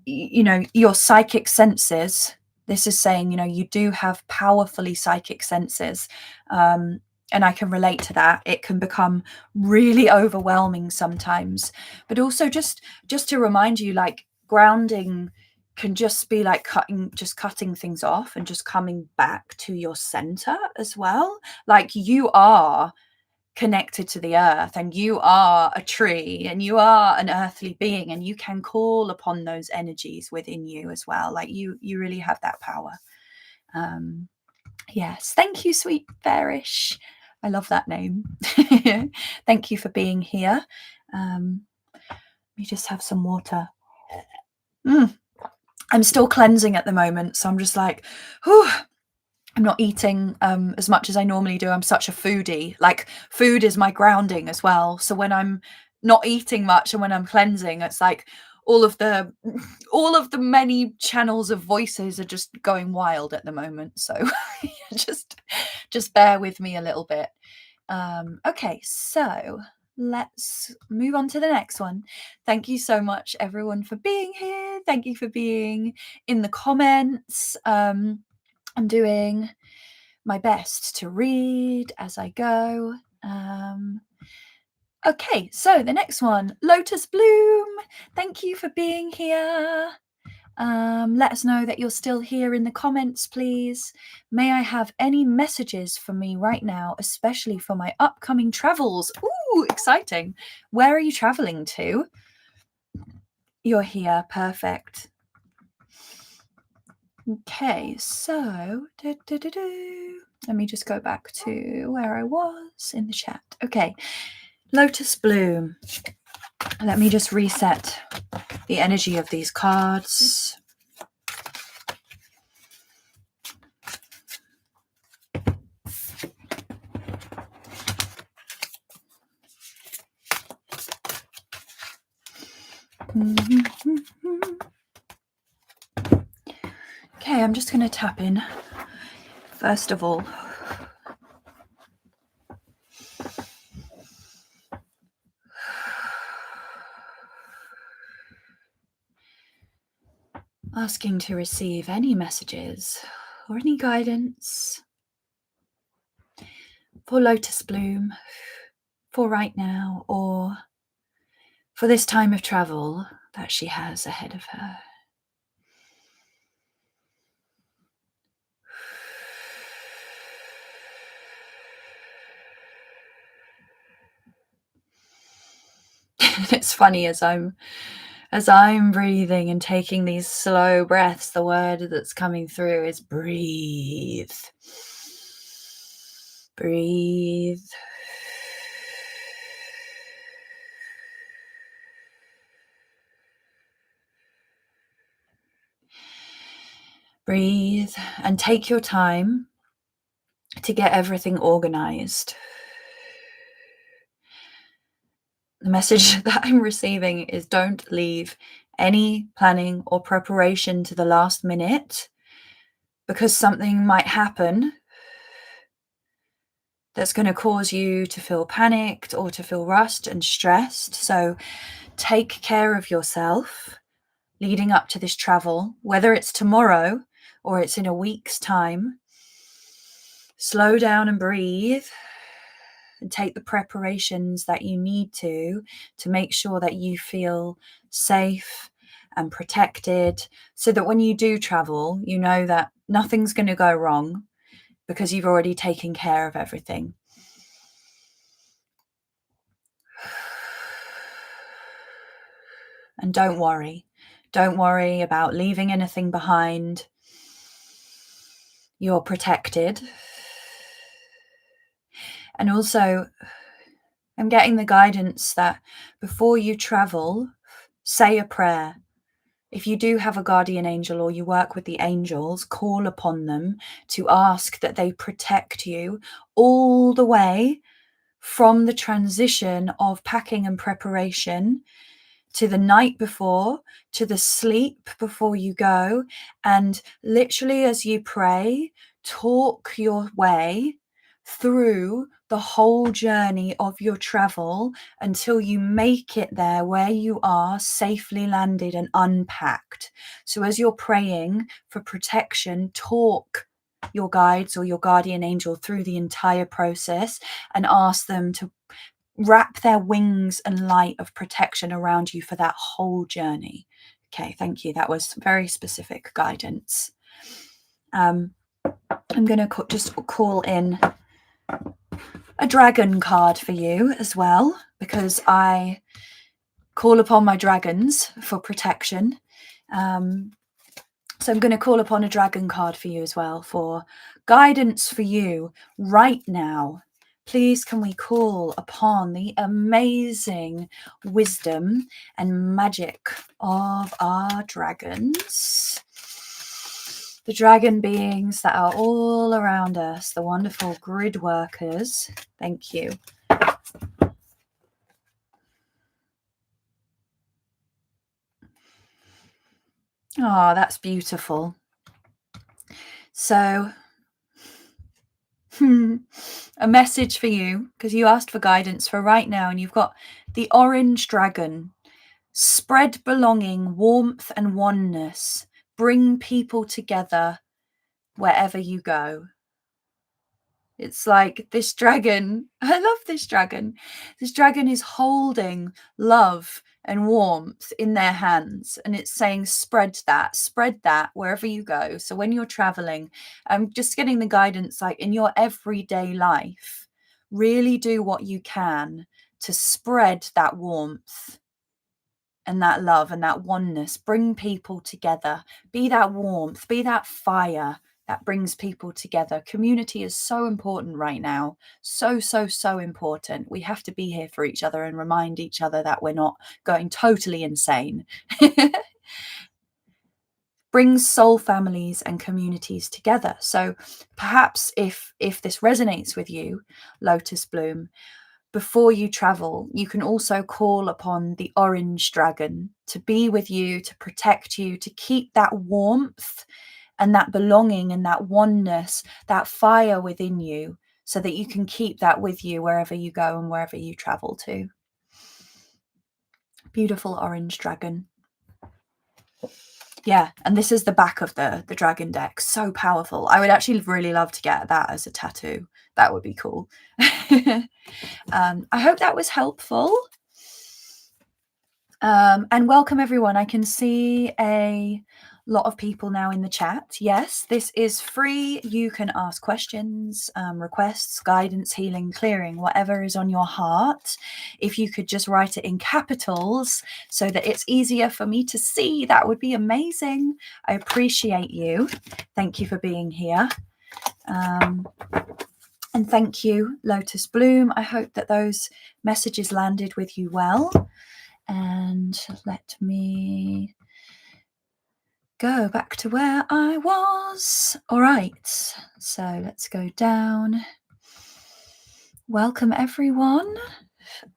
you know, your psychic senses, this is saying, you know, you do have powerfully psychic senses. And I can relate to that. It can become really overwhelming sometimes. But also just to remind you, like, grounding can just be like cutting things off and just coming back to your center as well. Like, you are connected to the earth, and you are a tree, and you are an earthly being, and you can call upon those energies within you as well. Like, you really have that power. Yes, thank you, sweet bearish. I love that name. Thank you for being here. Let me just have some water. I'm still cleansing at the moment, so I'm just like, whew. I'm not eating as much as I normally do. I'm such a foodie. Like, food is my grounding as well. So when I'm not eating much and when I'm cleansing, it's like all of the many channels of voices are just going wild at the moment. So just bear with me a little bit. Okay, so let's move on to the next one. Thank you so much, everyone, for being here. Thank you for being in the comments. I'm doing my best to read as I go. Okay, so the next one, Lotus Bloom. Thank you for being here. Let us know that you're still here in the comments, please. May I have any messages for me right now, especially for my upcoming travels? Ooh, exciting. Where are you traveling to? You're here. Perfect. Okay, so let me just go back to where I was in the chat. Okay, Lotus Bloom. Let me just reset the energy of these cards. Okay, I'm just going to tap in first of all. Asking to receive any messages or any guidance for Lotus Bloom for right now, or for this time of travel that she has ahead of her. It's funny, as I'm breathing and taking these slow breaths, the word that's coming through is breathe. Breathe. Breathe and take your time to get everything organized. The message that I'm receiving is don't leave any planning or preparation to the last minute, because something might happen that's going to cause you to feel panicked or to feel rushed and stressed. So take care of yourself leading up to this travel, whether it's tomorrow or it's in a week's time. Slow down and breathe and take the preparations that you need to make sure that you feel safe and protected, so that when you do travel, you know that nothing's going to go wrong because you've already taken care of everything. And don't worry. Don't worry about leaving anything behind. You're protected. And also, I'm getting the guidance that before you travel, say a prayer. If you do have a guardian angel or you work with the angels, call upon them to ask that they protect you all the way from the transition of packing and preparation to the night before, to the sleep before you go. And literally, as you pray, talk your way through the whole journey of your travel until you make it there where you are, safely landed and unpacked. So as you're praying for protection, talk your guides or your guardian angel through the entire process and ask them to wrap their wings and light of protection around you for that whole journey. Okay, thank you. That was very specific guidance. I'm going to just call in a dragon card for you as well, because I call upon my dragons for protection. So I'm going to call upon a dragon card for you as well for guidance for you right now. Please can we call upon the amazing wisdom and magic of our dragons. The dragon beings that are all around us, the wonderful grid workers. Thank you. Oh, that's beautiful. So, a message for you, because you asked for guidance for right now, and you've got the orange dragon. Spread belonging, warmth and oneness. Bring people together wherever you go. It's like this dragon. I love this dragon. This dragon is holding love and warmth in their hands, and it's saying spread that wherever you go. So when you're traveling, I'm just getting the guidance, like in your everyday life, really do what you can to spread that warmth and that love and that oneness. Bring people together. Be that warmth, be that fire that brings people together. Community is so important right now. So important. We have to be here for each other and remind each other that we're not going totally insane. Brings soul families and communities together. So perhaps if this resonates with you, Lotus Bloom, before you travel, you can also call upon the orange dragon to be with you, to protect you, to keep that warmth and that belonging and that oneness, that fire within you, so that you can keep that with you wherever you go and wherever you travel to. Beautiful orange dragon. Yeah, and this is the back of the dragon deck. So powerful. I would actually really love to get that as a tattoo. That would be cool. I hope that was helpful. And welcome everyone. I can see a lot of people now in the chat. Yes, this is free. You can ask questions, requests, guidance, healing, clearing, whatever is on your heart. If you could just write it in capitals so that it's easier for me to see, that would be amazing. I appreciate you. Thank you for being here. And thank you, Lotus Bloom. I hope that those messages landed with you well. And let me go back to where I was. All right, so let's go down. Welcome, everyone.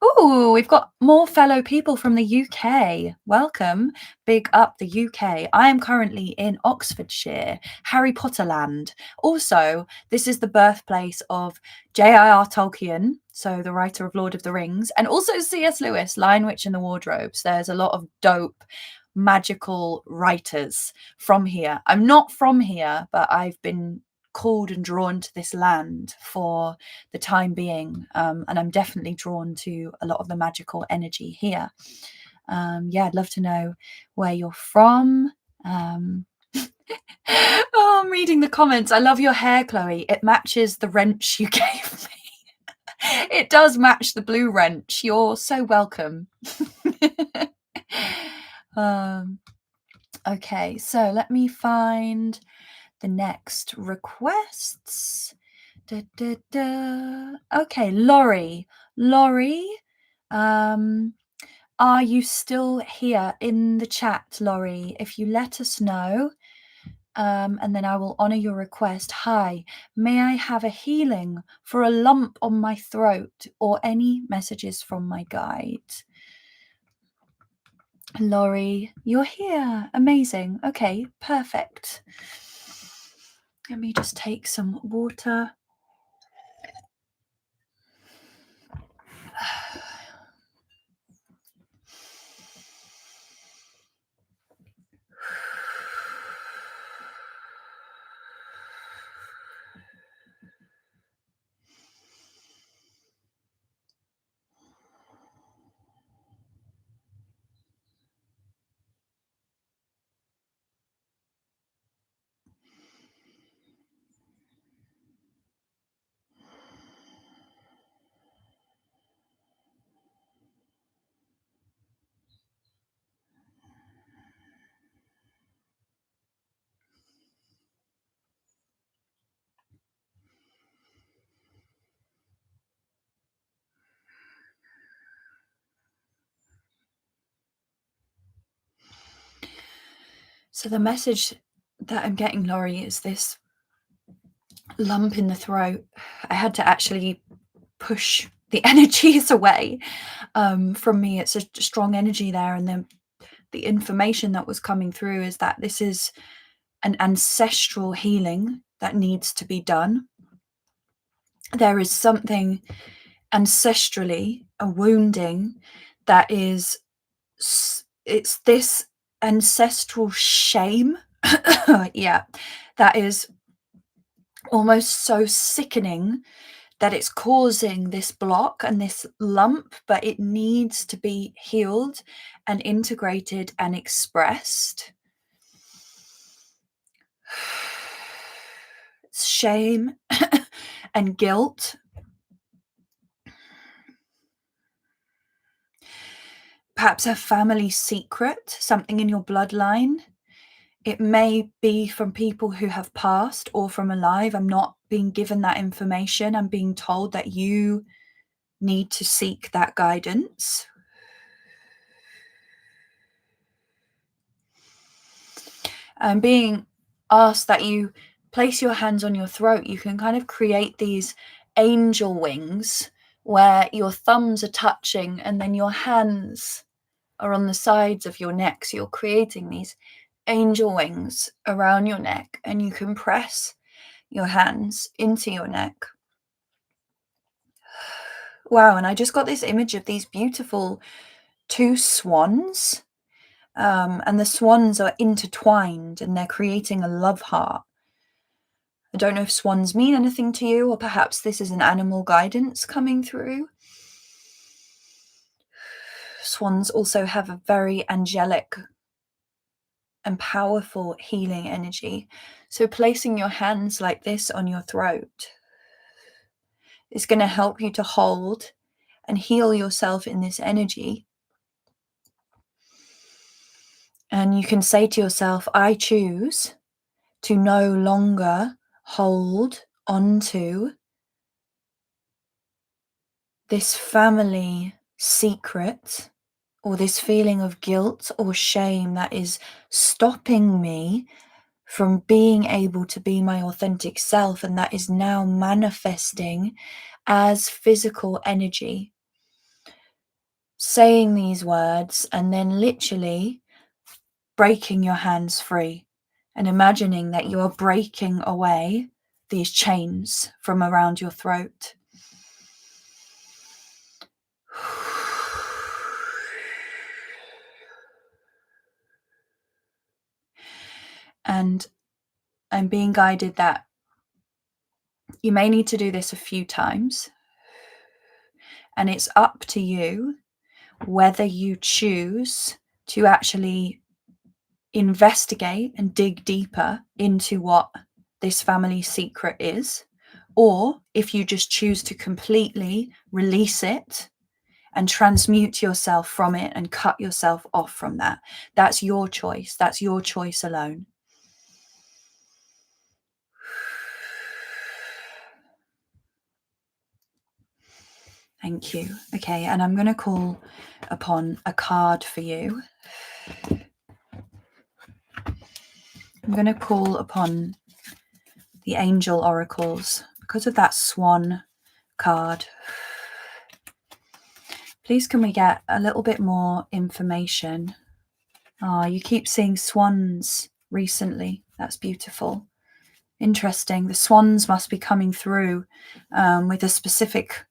Oh, we've got more fellow people from the UK. Welcome. Big up the UK. I am currently in Oxfordshire, Harry Potter land. Also, this is the birthplace of J.R.R. Tolkien, so the writer of Lord of the Rings, and also C.S. Lewis, Lion, Witch and the Wardrobes. There's a lot of dope magical writers from here. I'm not from here, but I've been called and drawn to this land for the time being, and I'm definitely drawn to a lot of the magical energy here. Yeah, I'd love to know where you're from. Oh, I'm reading the comments. I love your hair, Chloe. It matches the wrench you gave me. It does match the blue wrench. You're so welcome. Okay, so let me find the next requests. Okay, Laurie. Laurie, are you still here in the chat, Laurie? If you let us know, and then I will honor your request. Hi, may I have a healing for a lump on my throat or any messages from my guide? Laurie, you're here. Amazing. Okay, perfect. Let me just take some water. So the message that I'm getting, Laurie, is this lump in the throat. I had to actually push the energies away from me. It's a strong energy there. And then the information that was coming through is that this is an ancestral healing that needs to be done. There is something ancestrally, a wounding that is, it's this ancestral shame. Yeah, that is almost so sickening that it's causing this block and this lump, but it needs to be healed and integrated and expressed. Shame and guilt. Perhaps a family secret, something in your bloodline. It may be from people who have passed or from alive. I'm not being given that information. I'm being told that you need to seek that guidance. I'm being asked that you place your hands on your throat. You can kind of create these angel wings where your thumbs are touching and then your hands are on the sides of your neck. So you're creating these angel wings around your neck, and you can press your hands into your neck. Wow, and I just got this image of these beautiful two swans, and the swans are intertwined and they're creating a love heart. I don't know if swans mean anything to you, or perhaps this is an animal guidance coming through. Swans also have a very angelic and powerful healing energy. So placing your hands like this on your throat is going to help you to hold and heal yourself in this energy. And you can say to yourself, I choose to no longer hold onto this family secret or this feeling of guilt or shame that is stopping me from being able to be my authentic self, and that is now manifesting as physical energy. Saying these words and then literally breaking your hands free and imagining that you are breaking away these chains from around your throat. And I'm being guided that you may need to do this a few times, and it's up to you whether you choose to actually investigate and dig deeper into what this family secret is, or if you just choose to completely release it and transmute yourself from it and cut yourself off from that. That's your choice. That's your choice alone. Thank you. Okay, and I'm going to call upon a card for you. I'm going to call upon the angel oracles because of that swan card. Please, can we get a little bit more information? You keep seeing swans recently. That's beautiful. Interesting. The swans must be coming through with a specific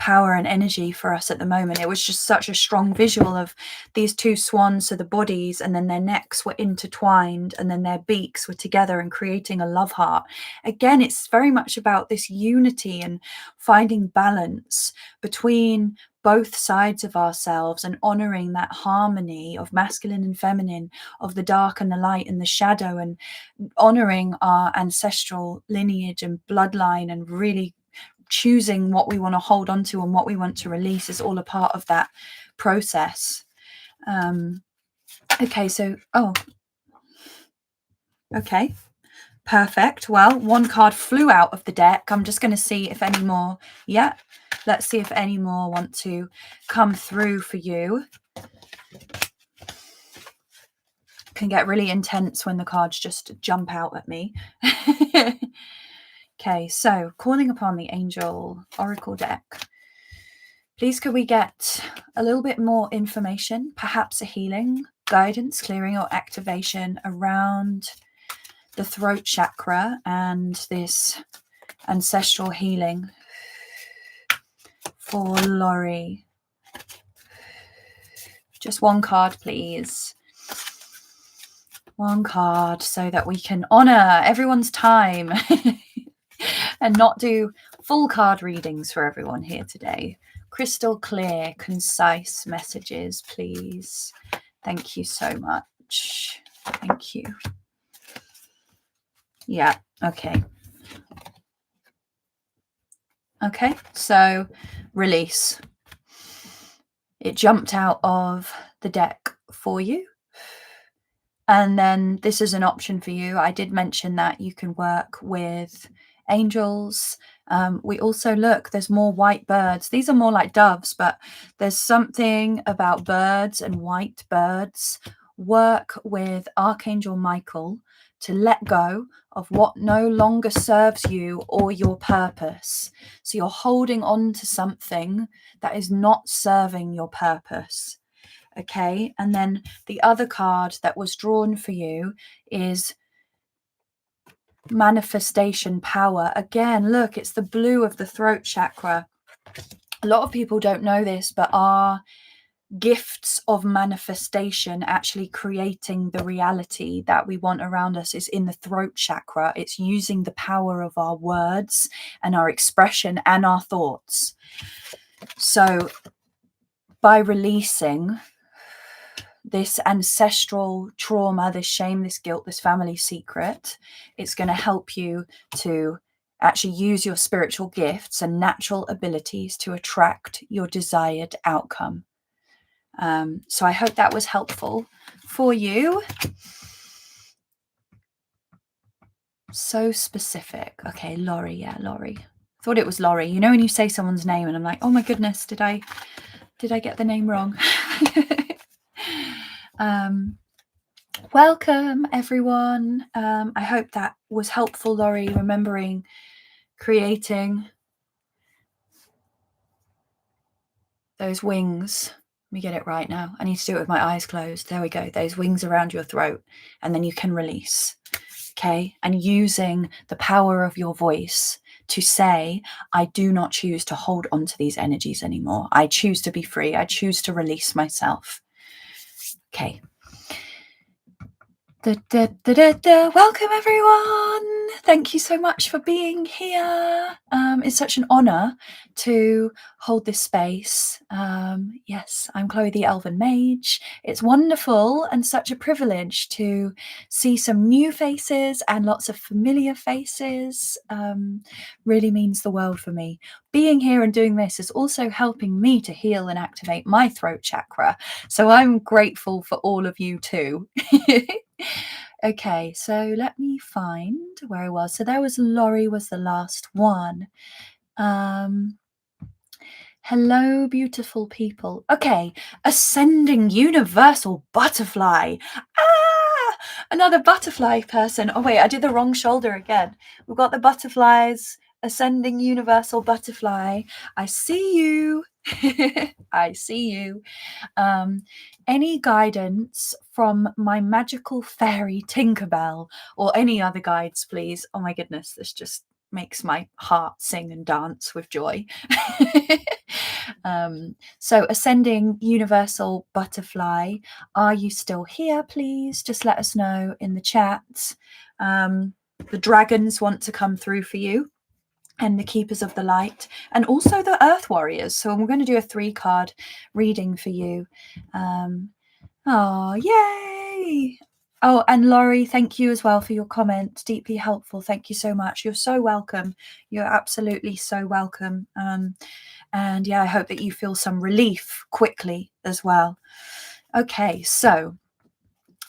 power and energy for us at the moment. It was just such a strong visual of these two swans, so the bodies and then their necks were intertwined and then their beaks were together and creating a love heart. Again, it's very much about this unity and finding balance between both sides of ourselves and honoring that harmony of masculine and feminine, of the dark and the light and the shadow, and honoring our ancestral lineage and bloodline, and really choosing what we want to hold on to and what we want to release is all a part of that process. Okay, okay, perfect. Well, one card flew out of the deck. I'm just going to see if any more, let's see if any more want to come through for you. Can get really intense when the cards just jump out at me. Okay, so calling upon the angel oracle deck. Please, could we get a little bit more information, perhaps a healing, guidance, clearing, or activation around the throat chakra and this ancestral healing for Laurie? Just one card, please. One card so that we can honor everyone's time and not do full card readings for everyone here today. Crystal clear, concise messages, please. Thank you so much. Thank you. Yeah, okay. Okay, so release. It jumped out of the deck for you. And then this is an option for you. I did mention that you can work with angels. We also there's more white birds. These are more like doves, but there's something about birds and white birds. Work with Archangel Michael to let go of what no longer serves you or your purpose. So you're holding on to something that is not serving your purpose. Okay, and then the other card that was drawn for you is manifestation power. Again, look, it's the blue of the throat chakra. A lot of people don't know this, but our gifts of manifestation, actually creating the reality that we want around us, is in the throat chakra. It's using the power of our words and our expression and our thoughts. So by releasing this ancestral trauma, this shame, this guilt, this family secret, it's going to help you to actually use your spiritual gifts and natural abilities to attract your desired outcome. So I hope that was helpful for you. So specific. Okay, Laurie. Yeah, Laurie. Thought it was Laurie. You know when you say someone's name and I'm like, oh my goodness, did I get the name wrong? Welcome, everyone. I hope that was helpful, Laurie, remembering creating those wings. Let me get it right now. I need to do it with my eyes closed. There we go. Those wings around your throat, and then you can release. Okay. And using the power of your voice to say, I do not choose to hold on to these energies anymore. I choose to be free. I choose to release myself. Okay. Welcome, everyone. Thank you so much for being here. It's such an honor to hold this space. Yes, I'm Chloe the Elven Mage. It's wonderful and such a privilege to see some new faces and lots of familiar faces. Really means the world for me. Being here and doing this is also helping me to heal and activate my throat chakra. So I'm grateful for all of you too. Okay, so let me find where I was. So there was Laurie was the last one. Hello, beautiful people. Okay, ascending universal butterfly. Ah, another butterfly person. Oh wait, I did the wrong shoulder again. We've got the butterflies. Ascending universal butterfly. I see you. I see you. Any guidance from my magical fairy Tinkerbell or any other guides, please? Oh my goodness, this just makes my heart sing and dance with joy. So ascending universal butterfly, are you still here, please? Just let us know in the chat. The dragons want to come through for you, and the keepers of the light, and also the earth warriors. So we're going to do a 3-card reading for you. Oh, yay! Oh, and Laurie, thank you as well for your comment. Deeply helpful. Thank you so much. You're so welcome. You're absolutely so welcome. And yeah, I hope that you feel some relief quickly as well. Okay, so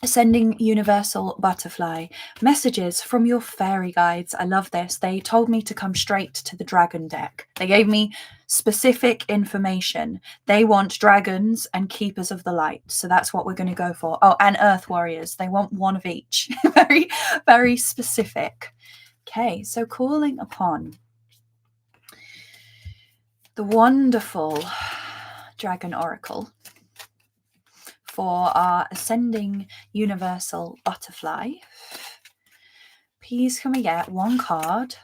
ascending universal butterfly, messages from your fairy guides. I love this. They told me to come straight to the dragon deck. They gave me specific information. They want dragons and keepers of the light. So that's what we're going to go for. Oh, and earth warriors. They want one of each. Very, very specific. Okay, so calling upon the wonderful dragon oracle for our ascending universal butterfly. Please can we get one card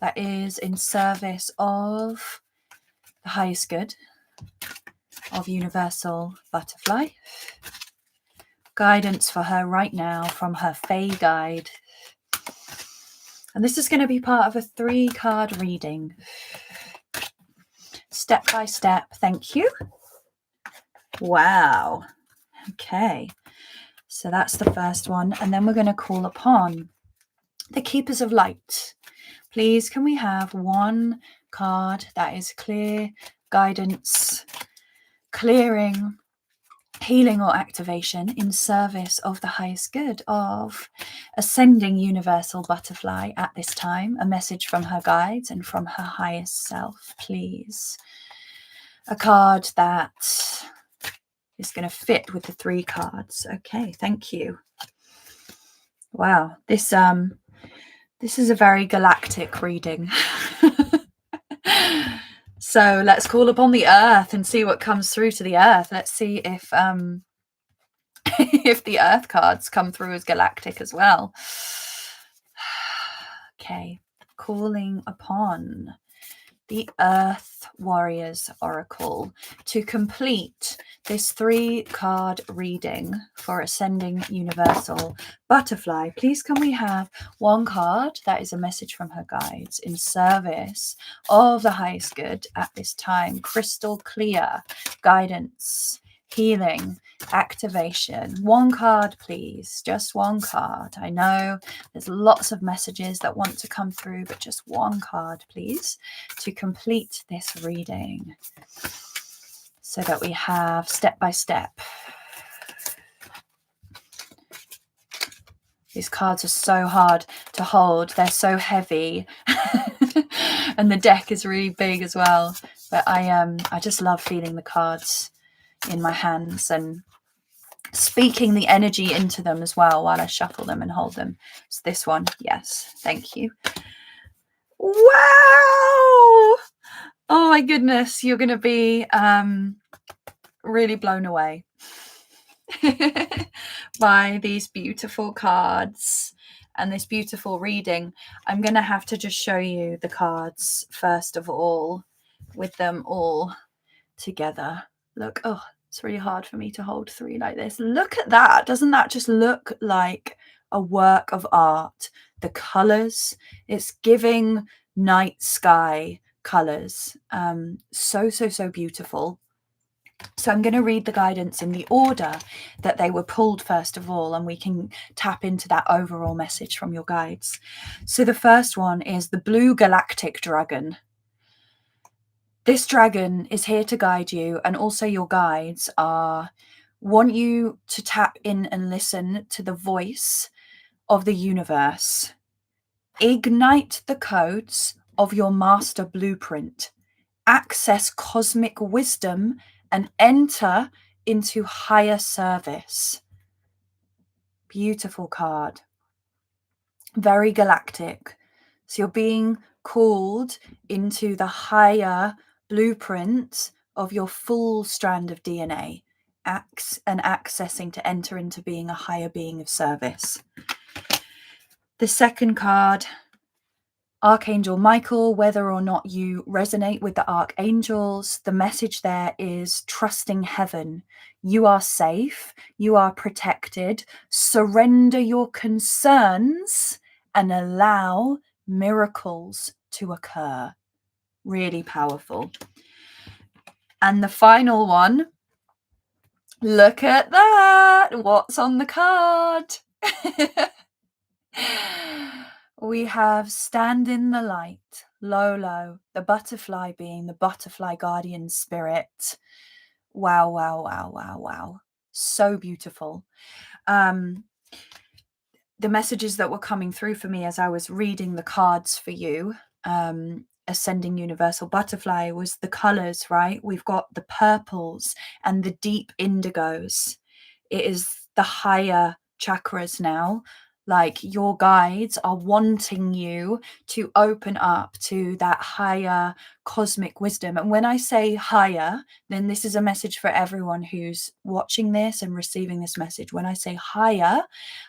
that is in service of the highest good of universal butterfly? Guidance for her right now from her Fae guide. And this is going to be part of a 3-card reading. Step by step. Thank you. Wow. Okay. So that's the first one. And then we're going to call upon the keepers of light. Please, can we have one card that is clear guidance, clearing, healing or activation in service of the highest good of ascending universal butterfly at this time? A message from her guides and from her highest self, please. A card that is going to fit with the 3 cards. Okay, thank you. Wow, this is a very galactic reading. So let's call upon the earth and see what comes through to the earth. Let's see if if the earth cards come through as galactic as well. Okay, calling upon the Earth Warriors Oracle to complete this 3-card reading for Ascending Universal Butterfly. Please can we have one card that is a message from her guides in service of the highest good at this time? Crystal clear guidance, healing, activation. One card, please. Just one card. I know there's lots of messages that want to come through, but just one card, please, to complete this reading so that we have step by step. These cards are so hard to hold. They're so heavy. And the deck is really big as well. But I just love feeling the cards in my hands and speaking the energy into them as well while I shuffle them and hold them. It's this one. Yes. Thank you. Wow. Oh my goodness. You're going to be really blown away by these beautiful cards and this beautiful reading. I'm going to have to just show you the cards first of all, with them all together. Look, oh, it's really hard for me to hold 3 like this. Look at that. Doesn't that just look like a work of art? The colors, it's giving night sky colors. So beautiful. So I'm going to read the guidance in the order that they were pulled first of all, and we can tap into that overall message from your guides. So the first one is the Blue Galactic Dragon. This dragon is here to guide you, and also your guides want you to tap in and listen to the voice of the universe. Ignite the codes of your master blueprint. Access cosmic wisdom and enter into higher service. Beautiful card. Very galactic. So you're being called into the higher blueprint of your full strand of DNA, and accessing to enter into being a higher being of service. The second card, Archangel Michael. Whether or not you resonate with the archangels, the message there is trusting heaven. You are safe. You are protected. Surrender your concerns and allow miracles to occur. Really powerful. And the final one, look at that. What's on the card? We have stand in the light, Lolo, the butterfly being the butterfly guardian spirit. Wow, wow, wow, wow, wow. So beautiful. The messages that were coming through for me as I was reading the cards for you, Ascending Universal Butterfly, was the colors, right? We've got the purples and the deep indigos. It is the higher chakras now. Like, your guides are wanting you to open up to that higher cosmic wisdom. And when I say higher, then this is a message for everyone who's watching this and receiving this message. When I say higher,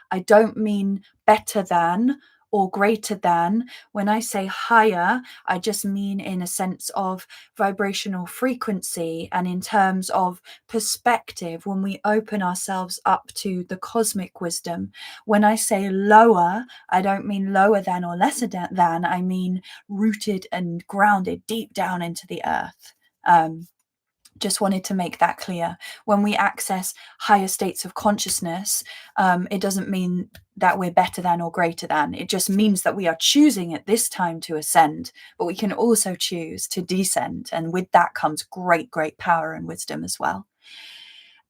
I don't mean better than or greater than. When I say higher, I just mean in a sense of vibrational frequency and in terms of perspective, when we open ourselves up to the cosmic wisdom. When I say lower, I don't mean lower than or lesser than, I mean rooted and grounded deep down into the earth. Just wanted to make that clear. When we access higher states of consciousness, it doesn't mean that we're better than or greater than. It just means that we are choosing at this time to ascend, but we can also choose to descend. And with that comes great, great power and wisdom as well.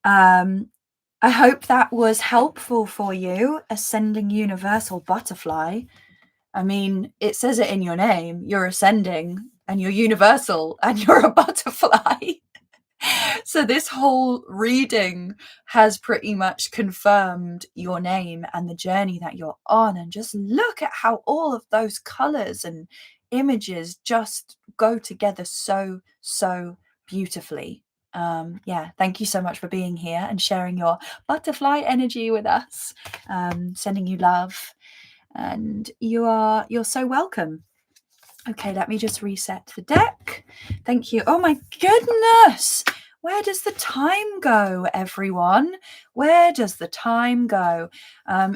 I hope that was helpful for you, Ascending Universal Butterfly. I mean, it says it in your name. You're ascending and you're universal and you're a butterfly. So this whole reading has pretty much confirmed your name and the journey that you're on. And just look at how all of those colors and images just go together so beautifully. Yeah, thank you so much for being here and sharing your butterfly energy with us. Sending you love, and you're so welcome. Okay, let me just reset the deck. Thank you. Oh my goodness. Where does the time go, everyone? Where does the time go?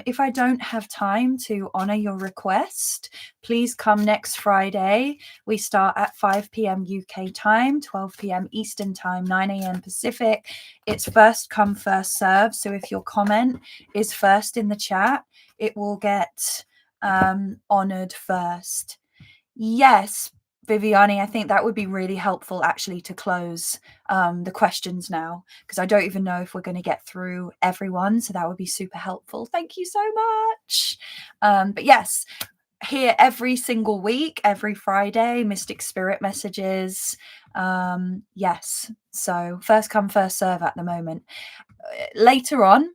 If I don't have time to honor your request, please come next Friday. We start at 5 p.m. UK time, 12 p.m. Eastern time, 9 a.m. Pacific. It's first come, first serve. So if your comment is first in the chat, it will get honored first. Yes, Viviani, I think that would be really helpful actually to close the questions now, because I don't even know if we're going to get through everyone. So that would be super helpful. Thank you so much. But yes, here every single week, every Friday, Mystic Spirit messages. Yes. So first come, first serve at the moment. later on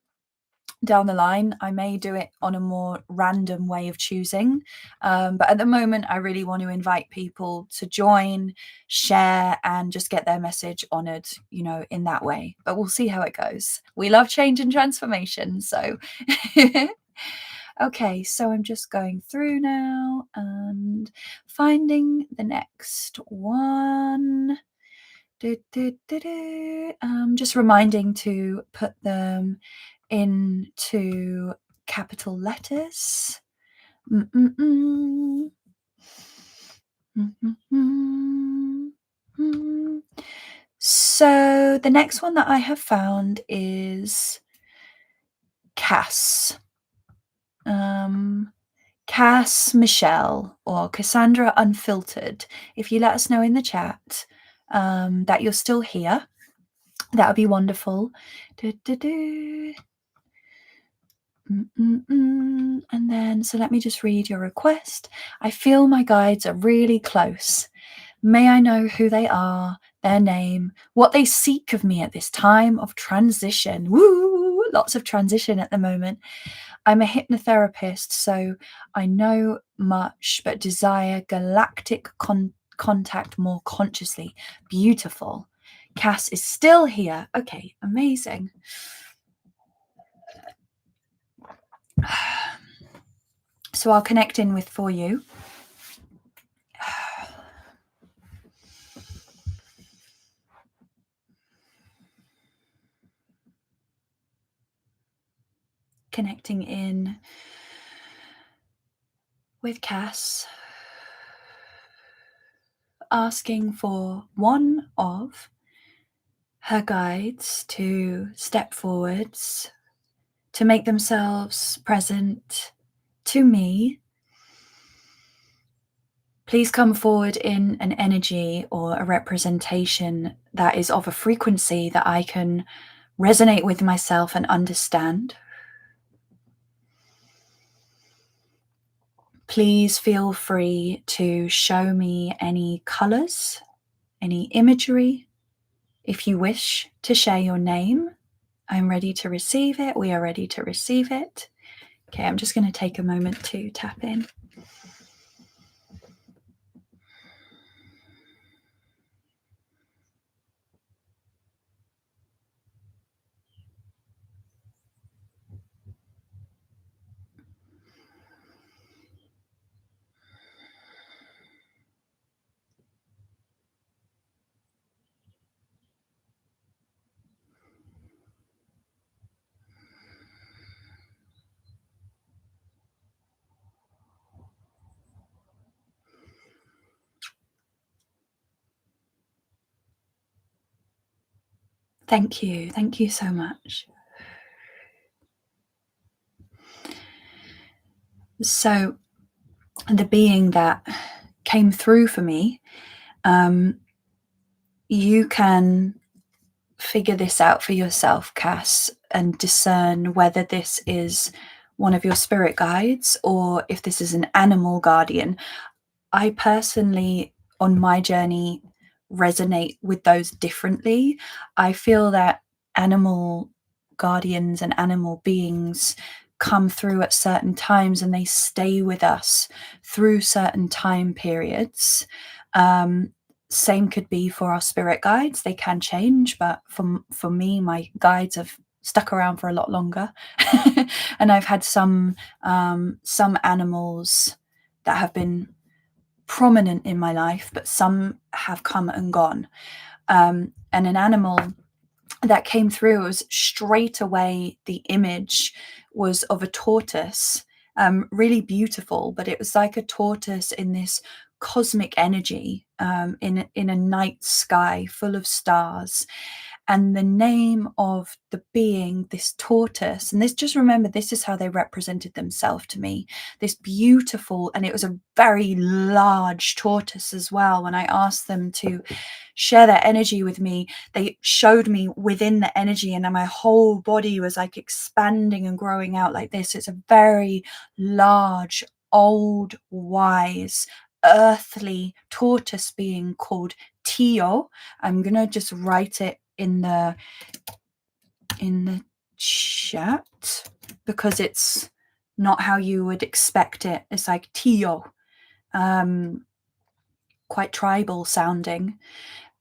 down the line, I may do it on a more random way of choosing. But at the moment, I really want to invite people to join, share, and just get their message honored, in that way. But we'll see how it goes. We love change and transformation. So, okay, so I'm just going through now and finding the next one. Just reminding to put them into capital letters. So the next one that I have found is Cass. Cass Michelle or Cassandra Unfiltered. If you let us know in the chat that you're still here, that would be wonderful. And then, so let me just read your request. I feel my guides are really close. May I know who they are, their name, what they seek of me at this time of transition. Woo! Lots of transition at the moment. I'm a hypnotherapist, so I know much, but desire galactic contact more consciously. Beautiful. Cass is still here. Okay, amazing. So I'll connect in with for you. Connecting in with Cass, asking for one of her guides to step forwards, to make themselves present to me. Please come forward in an energy or a representation that is of a frequency that I can resonate with myself and understand. Please feel free to show me any colors, any imagery. If you wish to share your name, I'm ready to receive it. We are ready to receive it. Okay, I'm just going to take a moment to tap in. Thank you. Thank you so much. So, the being that came through for me, you can figure this out for yourself, Cass, and discern whether this is one of your spirit guides or if this is an animal guardian. I personally, on my journey, resonate with those differently. I feel that animal guardians and animal beings come through at certain times and they stay with us through certain time periods. Same could be for our spirit guides. They can change, but for me, my guides have stuck around for a lot longer. And I've had some animals that have been prominent in my life, but some have come and gone. And an animal that came through was straight away, the image was of a tortoise, really beautiful, but it was like a tortoise in this cosmic energy, in a night sky full of stars. And the name of the being, this tortoise, and this, just remember, this is how they represented themselves to me, this beautiful, and it was a very large tortoise as well. When I asked them to share their energy with me, they showed me within the energy, and my whole body was like expanding and growing out like this. It's a very large, old, wise, earthly tortoise being called Tio. I'm gonna just write it in the in the chat because it's not how you would expect it. It's like Tio, quite tribal sounding.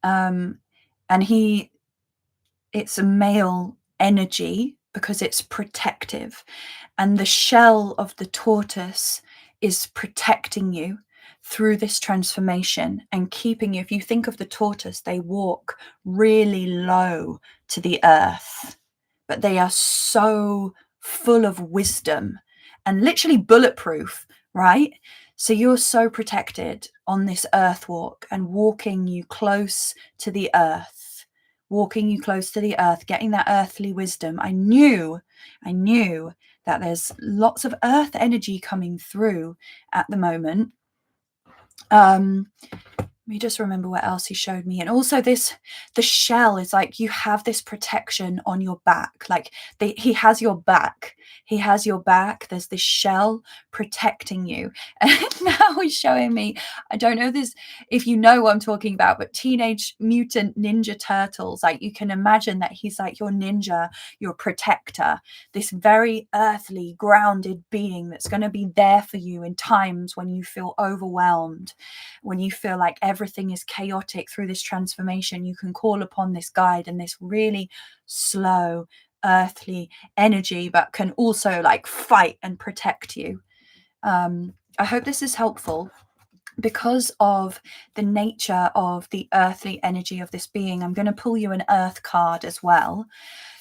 And it's a male energy because it's protective. And the shell of the tortoise is protecting you through this transformation and keeping you. If you think of the tortoise, they walk really low to the earth, but they are so full of wisdom and literally bulletproof, right? So you're so protected on this earth walk and walking you close to the earth, getting that earthly wisdom. I knew that there's lots of earth energy coming through at the moment. Let me just remember what else he showed me. And also the shell is like you have this protection on your back. Like he has your back. There's this shell protecting you. And now he's showing me, I don't know if you know what I'm talking about, but Teenage Mutant Ninja Turtles. Like you can imagine that he's like your ninja, your protector, this very earthly, grounded being that's going to be there for you in times when you feel overwhelmed, when you feel like everything is chaotic. Through this transformation, you can call upon this guide and this really slow earthly energy, but can also like fight and protect you. I hope this is helpful. Because of the nature of the earthly energy of this being, I'm going to pull you an earth card as well.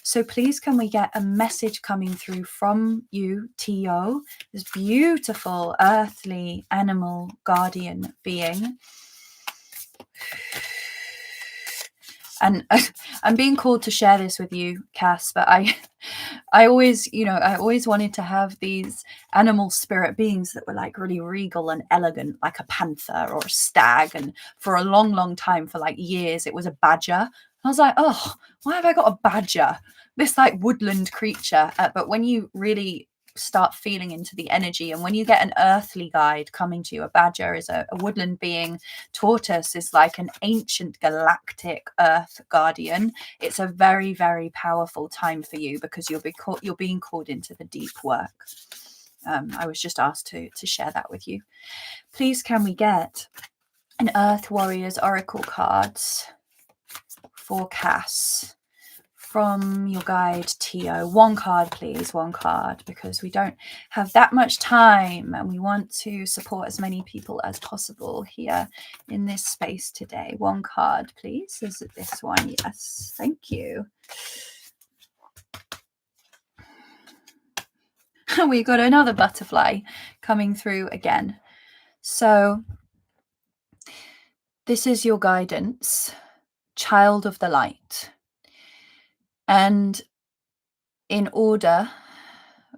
So please, can we get a message coming through from you, Tio, this beautiful earthly animal guardian being? And I'm being called to share this with you, Cass, but I always wanted to have these animal spirit beings that were like really regal and elegant, like a panther or a stag. And for a long, long time, for like years, it was a badger. I was like, oh, why have I got a badger? This like woodland creature. But when you really start feeling into the energy, and when you get an earthly guide coming to you, a badger is a woodland being. Tortoise is like an ancient galactic earth guardian. It's a very, very powerful time for you because you're being called into the deep work. I was just asked to share that with you. Please, can we get an Earth Warriors Oracle cards for Cass from your guide, Tio? One card, please. One card, because we don't have that much time and we want to support as many people as possible here in this space today. One card, please. Is it this one? Yes. Thank you. We got another butterfly coming through again. So this is your guidance, child of the light. And in order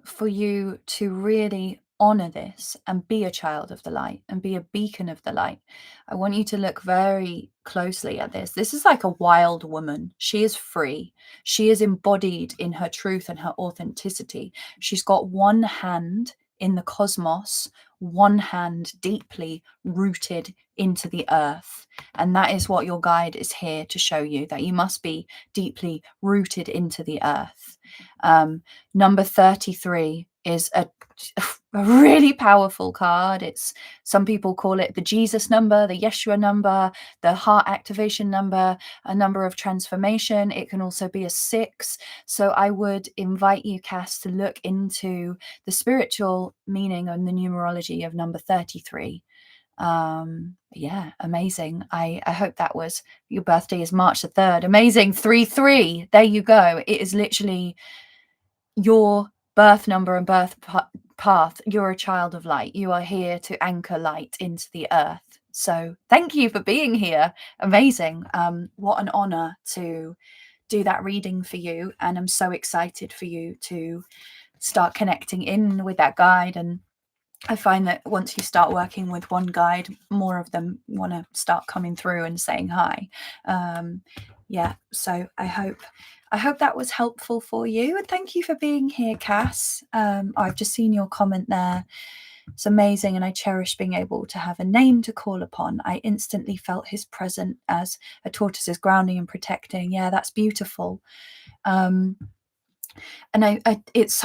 for you to really honor this and be a child of the light and be a beacon of the light, I want you to look very closely at this. This is like a wild woman. She is free. She is embodied in her truth and her authenticity. She's got one hand in the cosmos, one hand deeply rooted into the earth. And that is what your guide is here to show you, that you must be deeply rooted into the earth. Number 33 is a really powerful card. Some people call it the Jesus number, the Yeshua number, the heart activation number, a number of transformation. It can also be a 6. So I would invite you, Cass, to look into the spiritual meaning and the numerology of number 33. Yeah, amazing. I hope that was, your birthday is March the 3rd. Amazing. 33. There you go. It is literally your birth number and birth path. You're a child of light. You are here to anchor light into the earth. So thank you for being here. Amazing. What an honor to do that reading for you. And I'm so excited for you to start connecting in with that guide. And I find that once you start working with one guide, more of them want to start coming through and saying hi. Yeah, so I hope that was helpful for you. And thank you for being here, Cass. I've just seen your comment there. It's amazing, and I cherish being able to have a name to call upon. I instantly felt his presence as a tortoise is grounding and protecting. Yeah, that's beautiful. And it's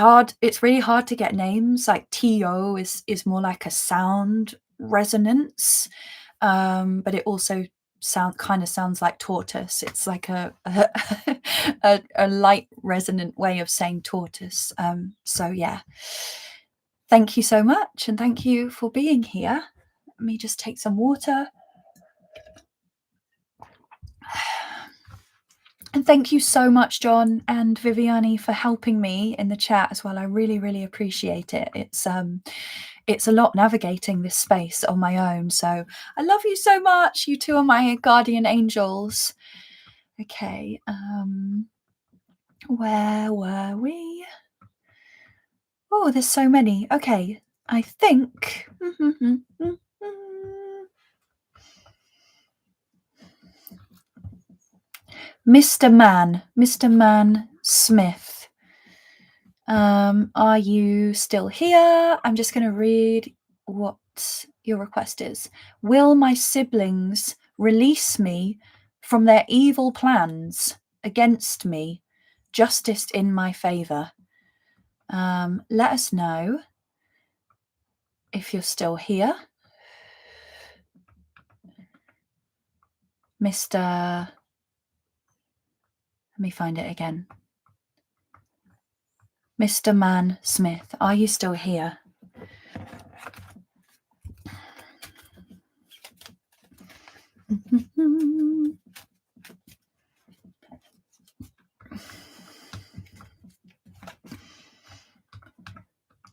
really hard to get names. Like TO is more like a sound resonance, but it also sounds like tortoise. It's like a light resonant way of saying tortoise. So yeah, thank you so much, and thank you for being here. Let me just take some water. And thank you so much, John and Viviani, for helping me in the chat as well. I really, really appreciate it. It's a lot navigating this space on my own. So I love you so much. You two are my guardian angels. Okay, where were we? Oh, there's so many. Okay, I think. Mr. Man Smith. Are you still here? I'm just going to read what your request is. Will my siblings release me from their evil plans against me, justice in my favor? Let us know if you're still here. Mr. Let me find it again. Mr. Man Smith, are you still here?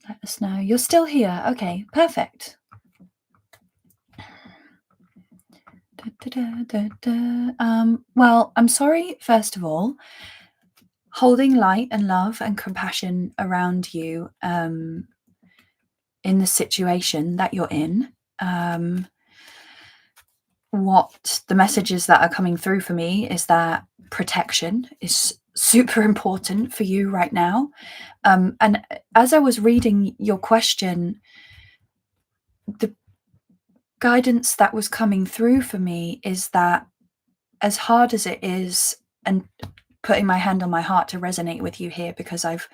Let us know. You're still here. Okay, perfect. Well, I'm sorry, first of all. Holding light and love and compassion around you in the situation that you're in. What the messages that are coming through for me is that protection is super important for you right now. And as I was reading your question, the guidance that was coming through for me is that as hard as it is, and putting my hand on my heart to resonate with you here, because I've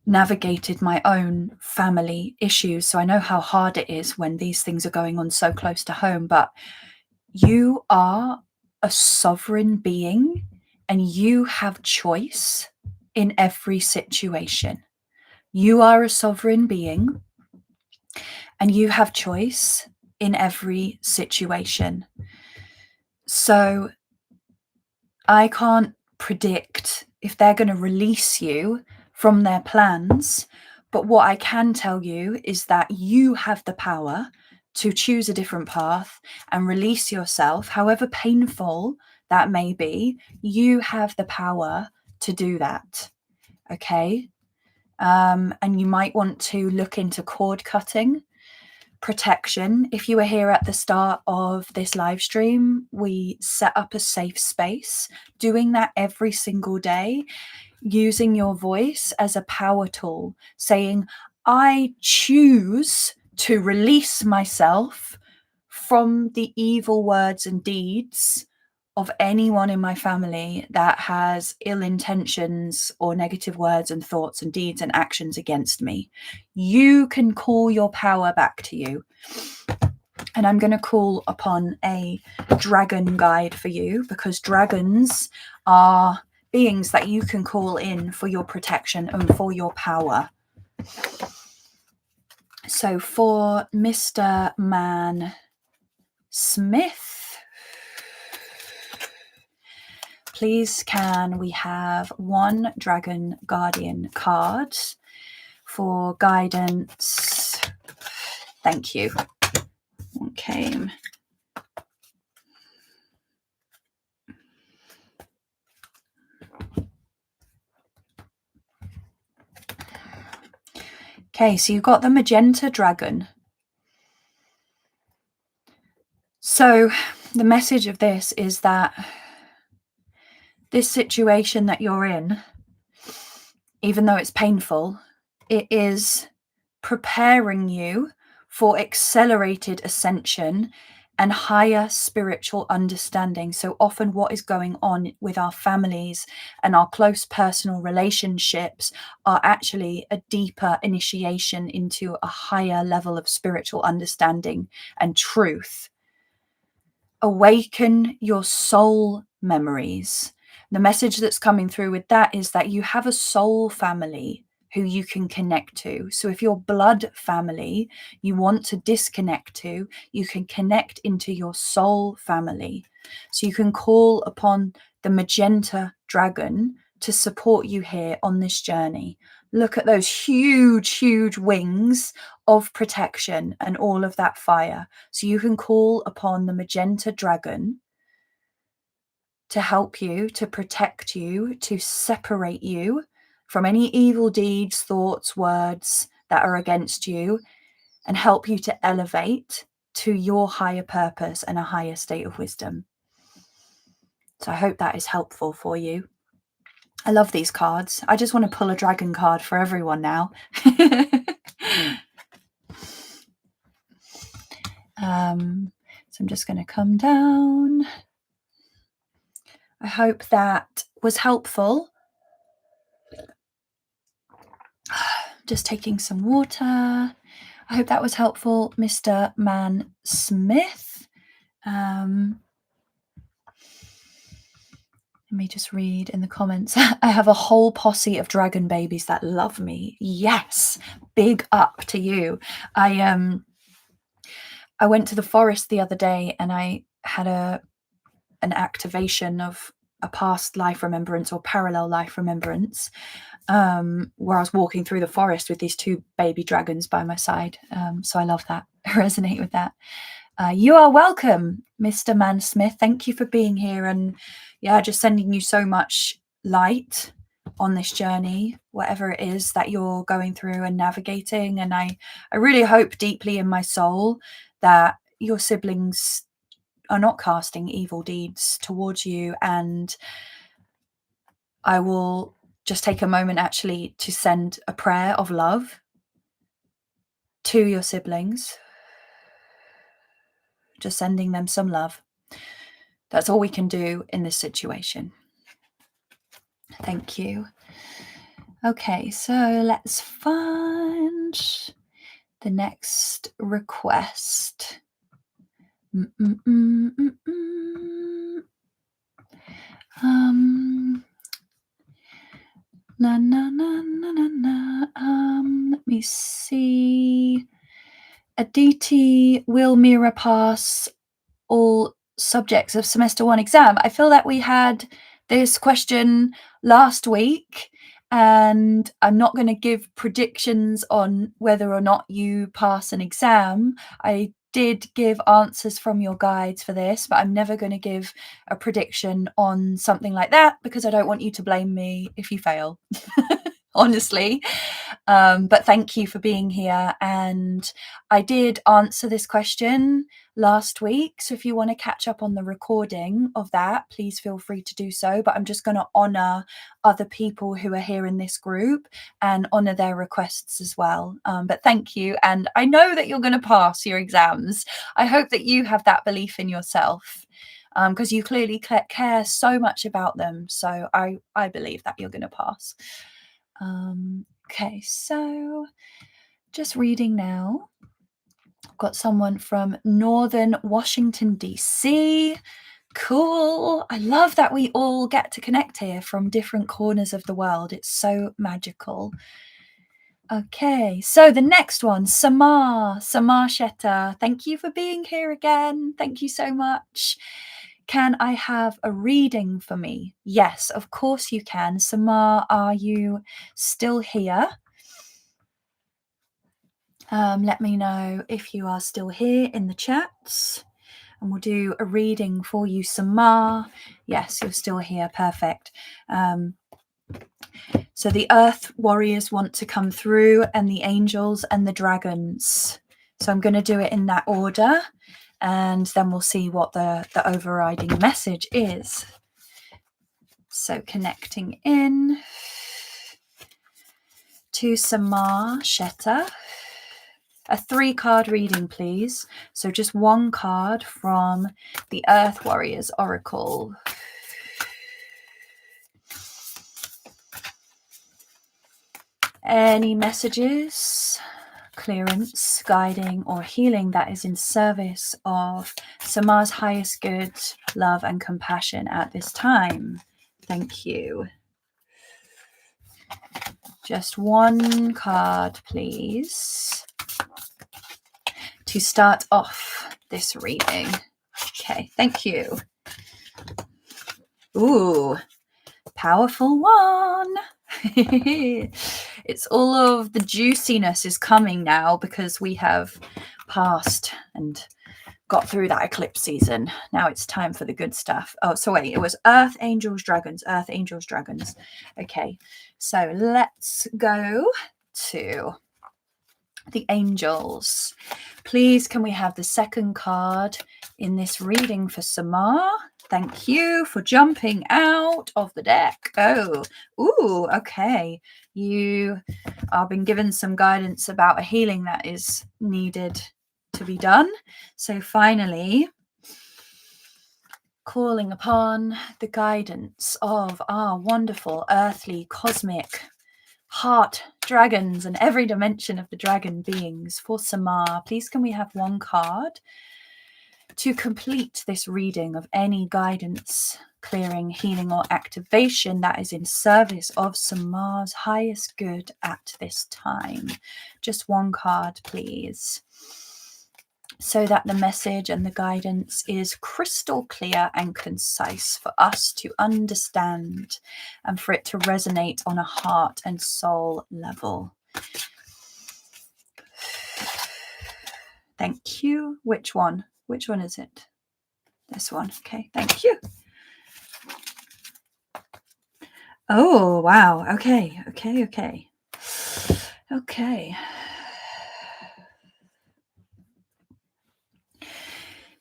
navigated my own family issues, so I know how hard it is when these things are going on so close to home. But you are a sovereign being, and you have choice in every situation. You are a sovereign being, and you have choice in every situation. So I can't predict if they're going to release you from their plans, but what I can tell you is that you have the power to choose a different path and release yourself, however painful that may be. You have the power to do that. Okay. And you might want to look into cord cutting protection. If you were here at the start of this live stream, we set up a safe space, doing that every single day, using your voice as a power tool, saying, I choose to release myself from the evil words and deeds of anyone in my family that has ill intentions or negative words and thoughts and deeds and actions against me. You can call your power back to you. And I'm going to call upon a dragon guide for you, because dragons are beings that you can call in for your protection and for your power. So for Mr. Man Smith, please can we have one Dragon Guardian card for guidance? Thank you. Okay. Okay, so you've got the magenta dragon. So the message of this is that this situation that you're in, even though it's painful, it is preparing you for accelerated ascension and higher spiritual understanding. So often what is going on with our families and our close personal relationships are actually a deeper initiation into a higher level of spiritual understanding and truth. Awaken your soul memories. The message that's coming through with that is that you have a soul family who you can connect to. So if your blood family you want to disconnect to, you can connect into your soul family. So you can call upon the magenta dragon to support you here on this journey. Look at those huge, huge wings of protection and all of that fire. So you can call upon the magenta dragon to help you, to protect you, to separate you from any evil deeds, thoughts, words that are against you, and help you to elevate to your higher purpose and a higher state of wisdom. So I hope that is helpful for you. I love these cards. I just want to pull a dragon card for everyone now. So I'm just going to come down. I hope that was helpful. Just taking some water. I hope that was helpful, Mr. Man Smith. Let me just read in the comments. I have a whole posse of dragon babies that love me. Yes, big up to you. I went to the forest the other day and I had an activation of a past life remembrance or parallel life remembrance, where I was walking through the forest with these two baby dragons by my side. So I love that. I resonate with that. You are welcome, Mr. Man Smith. Thank you for being here, and yeah, just sending you so much light on this journey, whatever it is that you're going through and navigating. And I really hope deeply in my soul that your siblings are not casting evil deeds towards you. And I will just take a moment actually to send a prayer of love to your siblings. Just sending them some love. That's all we can do in this situation. Thank you. Okay, so let's find the next request. Let me see. Aditi will mirror pass all subjects of semester 1 exam. I feel that we had this question last week, and I'm not going to give predictions on whether or not you pass an exam. I did give answers from your guides for this, but I'm never going to give a prediction on something like that because I don't want you to blame me if you fail. Honestly. But thank you for being here. And I did answer this question last week. So if you want to catch up on the recording of that, please feel free to do so. But I'm just going to honor other people who are here in this group and honor their requests as well. But thank you. And I know that you're going to pass your exams. I hope that you have that belief in yourself, because you clearly care so much about them. So I believe that you're going to pass. Okay, so just reading now. I've got someone from Northern Washington, DC. Cool. I love that we all get to connect here from different corners of the world. It's so magical. Okay, so the next one, Samar Shetta. Thank you for being here again. Thank you so much. Can I have a reading for me? Yes, of course you can. Samar, are you still here? Let me know if you are still here in the chats, and we'll do a reading for you, Samar. Yes, you're still here. Perfect. So the earth warriors want to come through, and the angels and the dragons. So I'm going to do it in that order, and then we'll see what the overriding message is. So connecting in to Samar Shetta. A 3-card reading, please. So just one card from the Earth Warriors Oracle. Any messages, clearance, guiding, or healing that is in service of Samar's highest good, love, and compassion at this time? Thank you. Just one card, please, to start off this reading. Okay, thank you. Ooh, powerful one. It's all of the juiciness is coming now because we have passed and got through that eclipse season. Now it's time for the good stuff. Oh, so wait, it was Earth Angels, Dragons, Earth Angels, Dragons. Okay, so let's go to the angels. Please, can we have the second card in this reading for Samar? Thank you for jumping out of the deck. Oh, ooh, okay. You are been given some guidance about a healing that is needed to be done. So finally, calling upon the guidance of our wonderful earthly cosmic heart dragons and every dimension of the dragon beings for Samar. Please, can we have one card to complete this reading of any guidance, clearing, healing, or activation that is in service of Samar's highest good at this time? Just one card, please, so that the message and the guidance is crystal clear and concise for us to understand and for it to resonate on a heart and soul level. Thank you. Which one? Which one is it? This one. Okay, thank you. Oh, wow. Okay.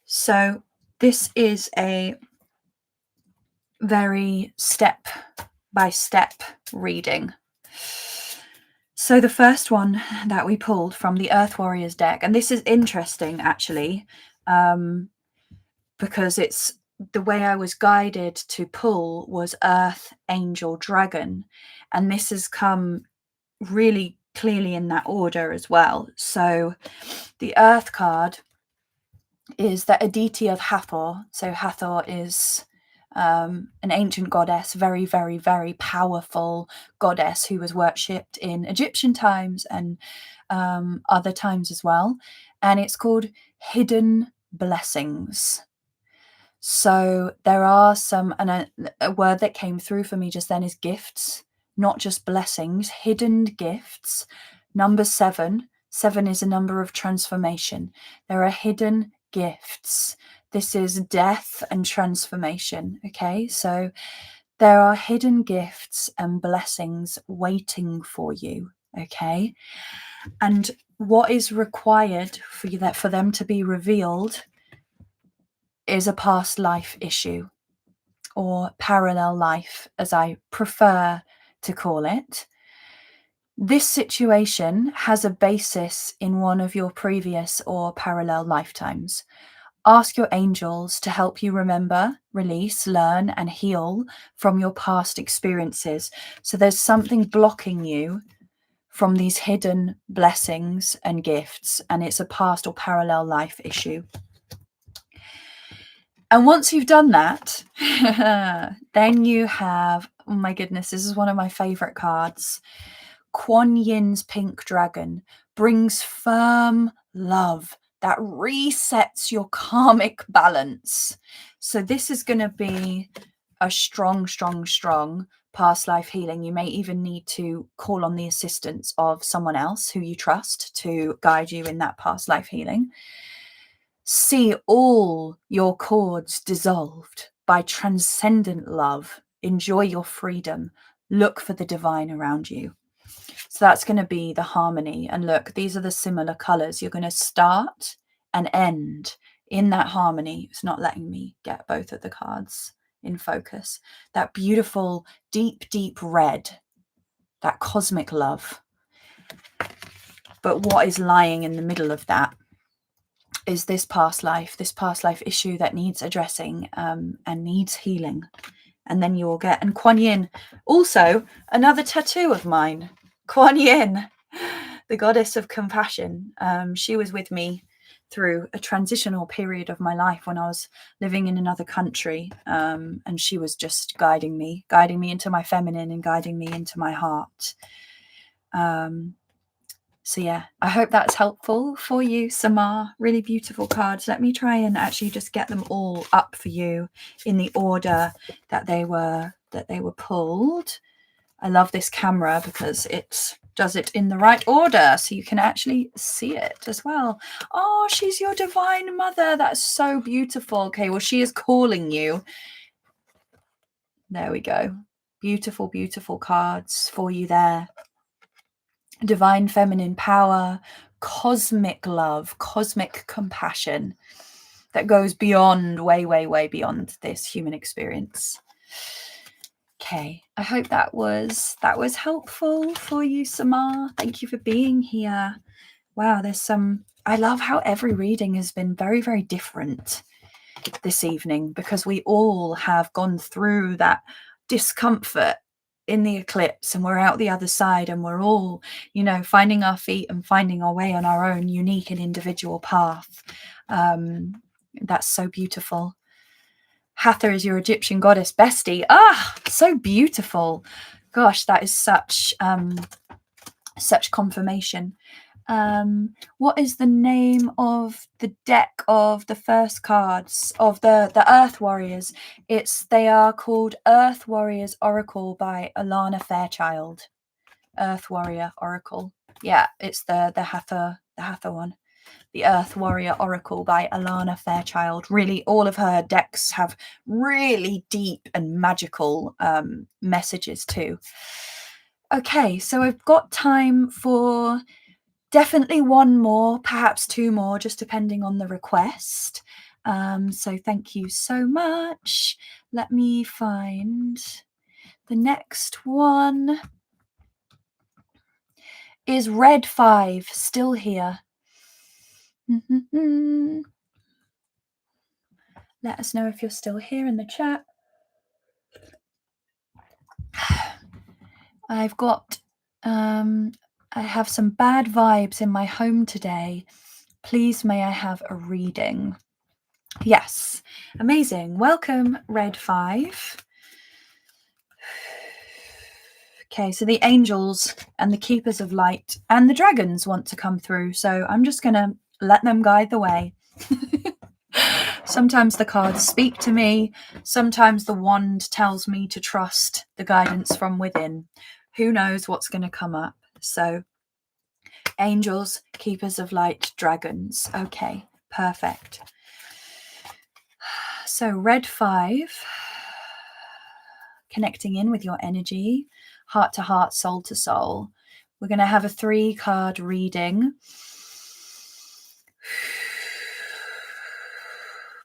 So this is a very step-by-step reading. So the first one that we pulled from the Earth Warriors deck, and this is interesting actually, because it's the way I was guided to pull was Earth, Angel, Dragon, and this has come really clearly in that order as well. So the Earth card is the Aditi of Hathor. So Hathor is an ancient goddess, very, very, very powerful goddess who was worshipped in Egyptian times and other times as well. And it's called Hidden Blessings. So there are some, and a word that came through for me just then is gifts, not just blessings, hidden gifts. Number 7. 7 is a number of transformation. There are hidden gifts. This is death and transformation. Okay, so there are hidden gifts and blessings waiting for you. Okay, and what is required for you that for them to be revealed is a past life issue, or parallel life, as I prefer to call it. This situation has a basis in one of your previous or parallel lifetimes. Ask your angels to help you remember, release, learn, and heal from your past experiences. So there's something blocking you from these hidden blessings and gifts, and it's a past or parallel life issue. And once you've done that, then you have, oh my goodness, this is one of my favorite cards. Kuan Yin's Pink Dragon brings firm love that resets your karmic balance. So this is going to be a strong past life healing. You may even need to call on the assistance of someone else who you trust to guide you in that past life healing. See all your cords dissolved by transcendent love. Enjoy your freedom. Look for the divine around you. So that's going to be the harmony. And look, these are the similar colors. You're going to start and end in that harmony. It's not letting me get both of the cards in focus. That beautiful, deep, deep red, that cosmic love. But what is lying in the middle of that is this past life issue that needs addressing and needs healing. And then you will get, and Kuan Yin, also another tattoo of mine, Kuan Yin, the goddess of compassion. She was with me through a transitional period of my life when I was living in another country, and she was just guiding me into my feminine and guiding me into my heart. So yeah, I hope that's helpful for you, Samar. Really beautiful cards. Let me try and actually just get them all up for you in the order that they were pulled. I love this camera because it does it in the right order, so you can actually see it as well. Oh, she's your divine mother. That's so beautiful. Okay, well, she is calling you. There we go. Beautiful, beautiful cards for you there. Divine feminine power, cosmic love, cosmic compassion that goes beyond, way, way, way beyond this human experience. Okay, I hope that was helpful for you, Samar. Thank you for being here. Wow, I love how every reading has been very, very different this evening, because we all have gone through that discomfort in the eclipse, and we're out the other side, and we're all, finding our feet and finding our way on our own unique and individual path. That's so beautiful. Hathor is your Egyptian goddess bestie. So beautiful. Gosh, that is such confirmation. What is the name of the deck of the first cards of the Earth Warriors? They are called Earth Warriors Oracle by Alana Fairchild. Earth Warrior Oracle. Yeah, it's the Hathor one. The Earth Warrior Oracle by Alana Fairchild. Really, all of her decks have really deep and magical messages too. Okay, so I've got time for definitely one more, perhaps two more, just depending on the request. So thank you so much. Let me find the next one. Is Red 5 still here? Let us know if you're still here in the chat. I've got, I have some bad vibes in my home today. Please, may I have a reading? Yes, amazing. Welcome, Red 5. Okay, so the angels and the keepers of light and the dragons want to come through, so I'm just going to let them guide the way. Sometimes the cards speak to me. Sometimes the wand tells me to trust the guidance from within. Who knows what's going to come up? So angels, keepers of light, dragons. Okay, perfect. So Red 5, connecting in with your energy, heart to heart, soul to soul. We're going to have a 3-card reading.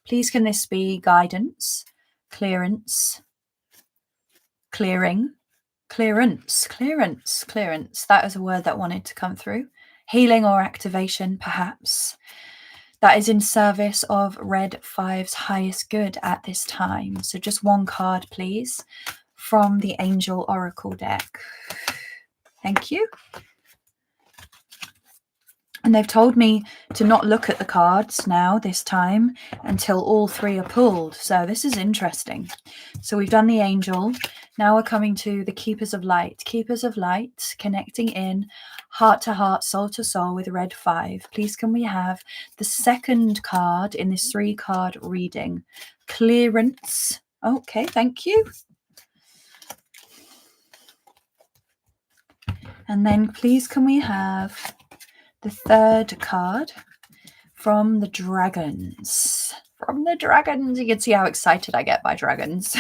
Please, can this be guidance, clearance, clearing, clearance. That is a word that wanted to come through. Healing or activation, perhaps. That is in service of Red 5's highest good at this time. So just one card, please, from the Angel Oracle deck. Thank you. And they've told me to not look at the cards now this time until all 3 are pulled. So this is interesting. So we've done the angel. Now we're coming to the keepers of light. Keepers of light, connecting in heart to heart, soul to soul with Red 5. Please, can we have the 2nd card in this 3-card reading? Clearance. Okay, thank you. And then please, can we have the 3rd card from the dragons? From the dragons. You can see how excited I get by dragons.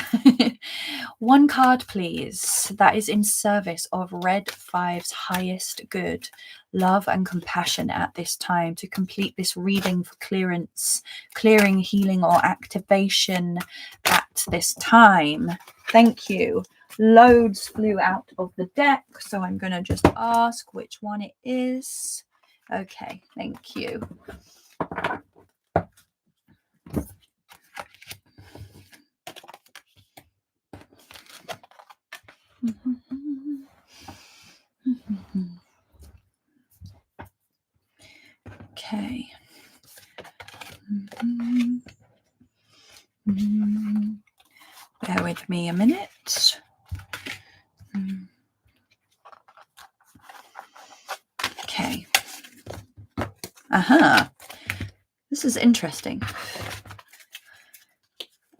1 card, please. That is in service of Red 5's highest good, love and compassion at this time, to complete this reading for clearance, clearing, healing or activation at this time. Thank you. Loads flew out of the deck, so I'm going to just ask which one it is. Okay, thank you. Okay. Bear with me a minute. Okay. This is interesting.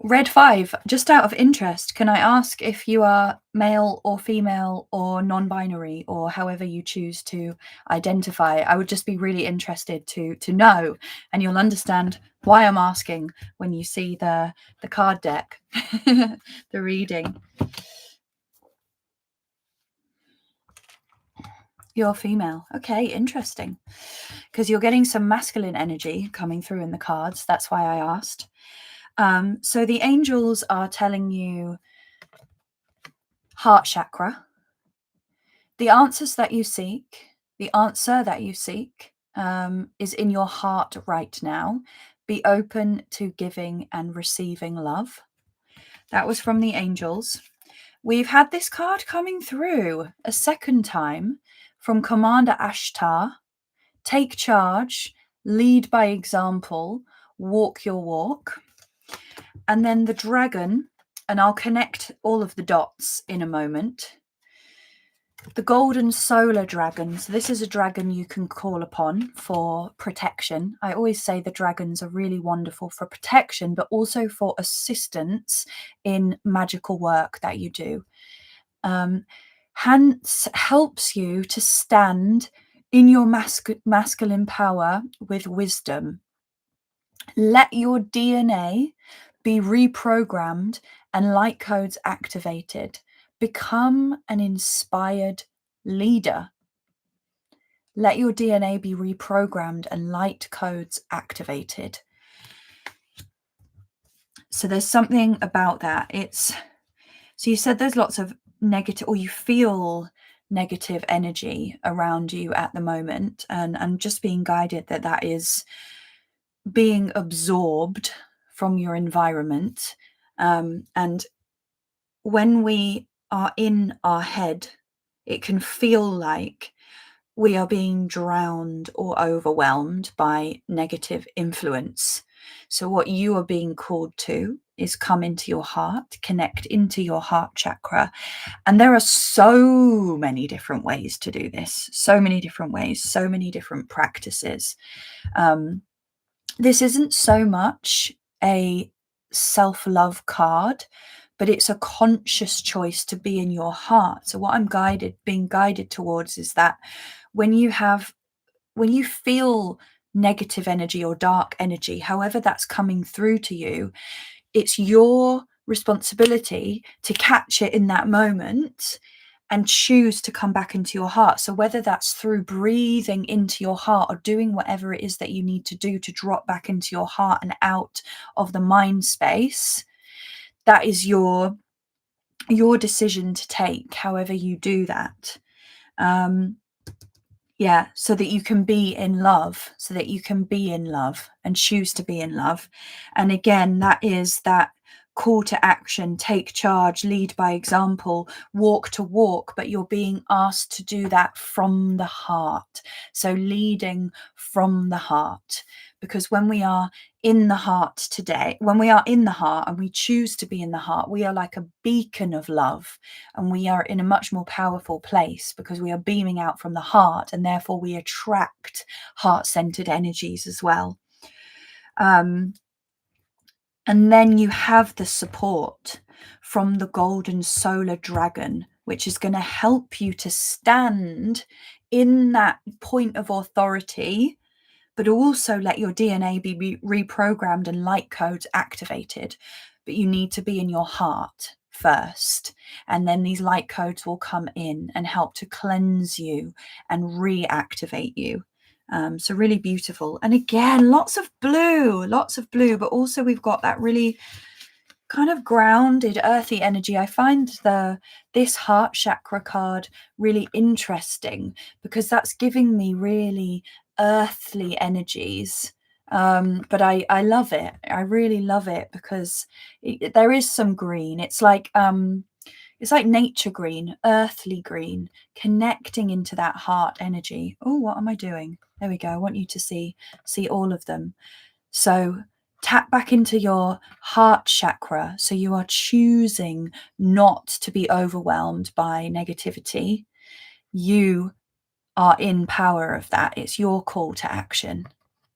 Red 5, just out of interest, can I ask if you are male or female or non-binary or however you choose to identify? I would just be really interested to know, and you'll understand why I'm asking when you see the card deck, the reading. You're female. Okay, interesting. Because you're getting some masculine energy coming through in the cards. That's why I asked. So the angels are telling you heart chakra. The answers that you seek, the answer that you seek is in your heart right now. Be open to giving and receiving love. That was from the angels. We've had this card coming through a second time from Commander Ashtar. Take charge, lead by example, walk your walk. And then the dragon, and I'll connect all of the dots in a moment. The golden solar dragon. So this is a dragon you can call upon for protection. I always say the dragons are really wonderful for protection, but also for assistance in magical work that you do. Helps you to stand in your masculine power with wisdom. Let your DNA be reprogrammed and light codes activated. Become an inspired leader. Let your DNA be reprogrammed and light codes activated. So there's something about that. So you said there's lots of negative, or you feel negative energy around you at the moment, and just being guided that is being absorbed from your environment. And when we are in our head, it can feel like we are being drowned or overwhelmed by negative influence. So what you are being called to is come into your heart, connect into your heart chakra. And there are so many different ways to do this, so many different ways, so many different practices. This isn't so much a self-love card, but it's a conscious choice to be in your heart. So what I'm being guided towards is that when you feel negative energy or dark energy, however that's coming through to you, it's your responsibility to catch it in that moment and choose to come back into your heart. So whether that's through breathing into your heart or doing whatever it is that you need to do to drop back into your heart and out of the mind space, that is your decision to take, however you do that. So that you can be in love, and choose to be in love. And again, that is that call to action, take charge, lead by example, walk to walk, but you're being asked to do that from the heart. So leading from the heart, because when we are in the heart today, when we are in the heart and we choose to be in the heart, we are like a beacon of love, and we are in a much more powerful place because we are beaming out from the heart, and therefore we attract heart-centered energies as well. And then you have the support from the golden solar dragon, which is going to help you to stand in that point of authority, but also let your DNA be reprogrammed and light codes activated. But you need to be in your heart first. And then these light codes will come in and help to cleanse you and reactivate you. So really beautiful. And again, lots of blue, but also we've got that really kind of grounded, earthy energy. I find this heart chakra card really interesting because that's giving me really earthly energies. But I love it. I really love it because there is some green. It's like nature green, earthly green, connecting into that heart energy. Oh, what am I doing? There we go. I want you to see all of them. So tap back into your heart chakra. So you are choosing not to be overwhelmed by negativity. You are in power of that. It's your call to action.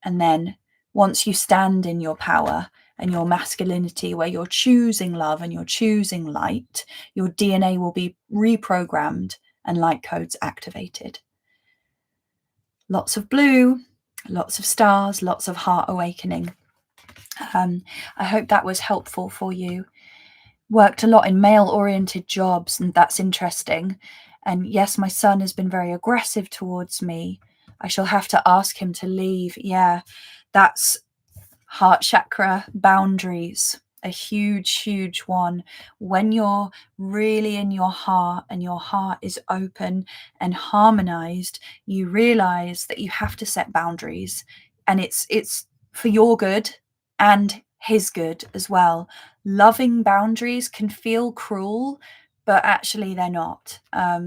And then once you stand in your power and your masculinity, where you're choosing love and you're choosing light, your DNA will be reprogrammed and light codes activated. Lots of blue, lots of stars, lots of heart awakening. I hope that was helpful for you. Worked a lot in male-oriented jobs, and that's interesting. And yes, my son has been very aggressive towards me. I shall have to ask him to leave. Yeah, that's heart chakra boundaries, a huge one. When you're really in your heart and your heart is open and harmonized, you realize that you have to set boundaries, and it's for your good and his good as well. Loving boundaries can feel cruel, but actually they're not.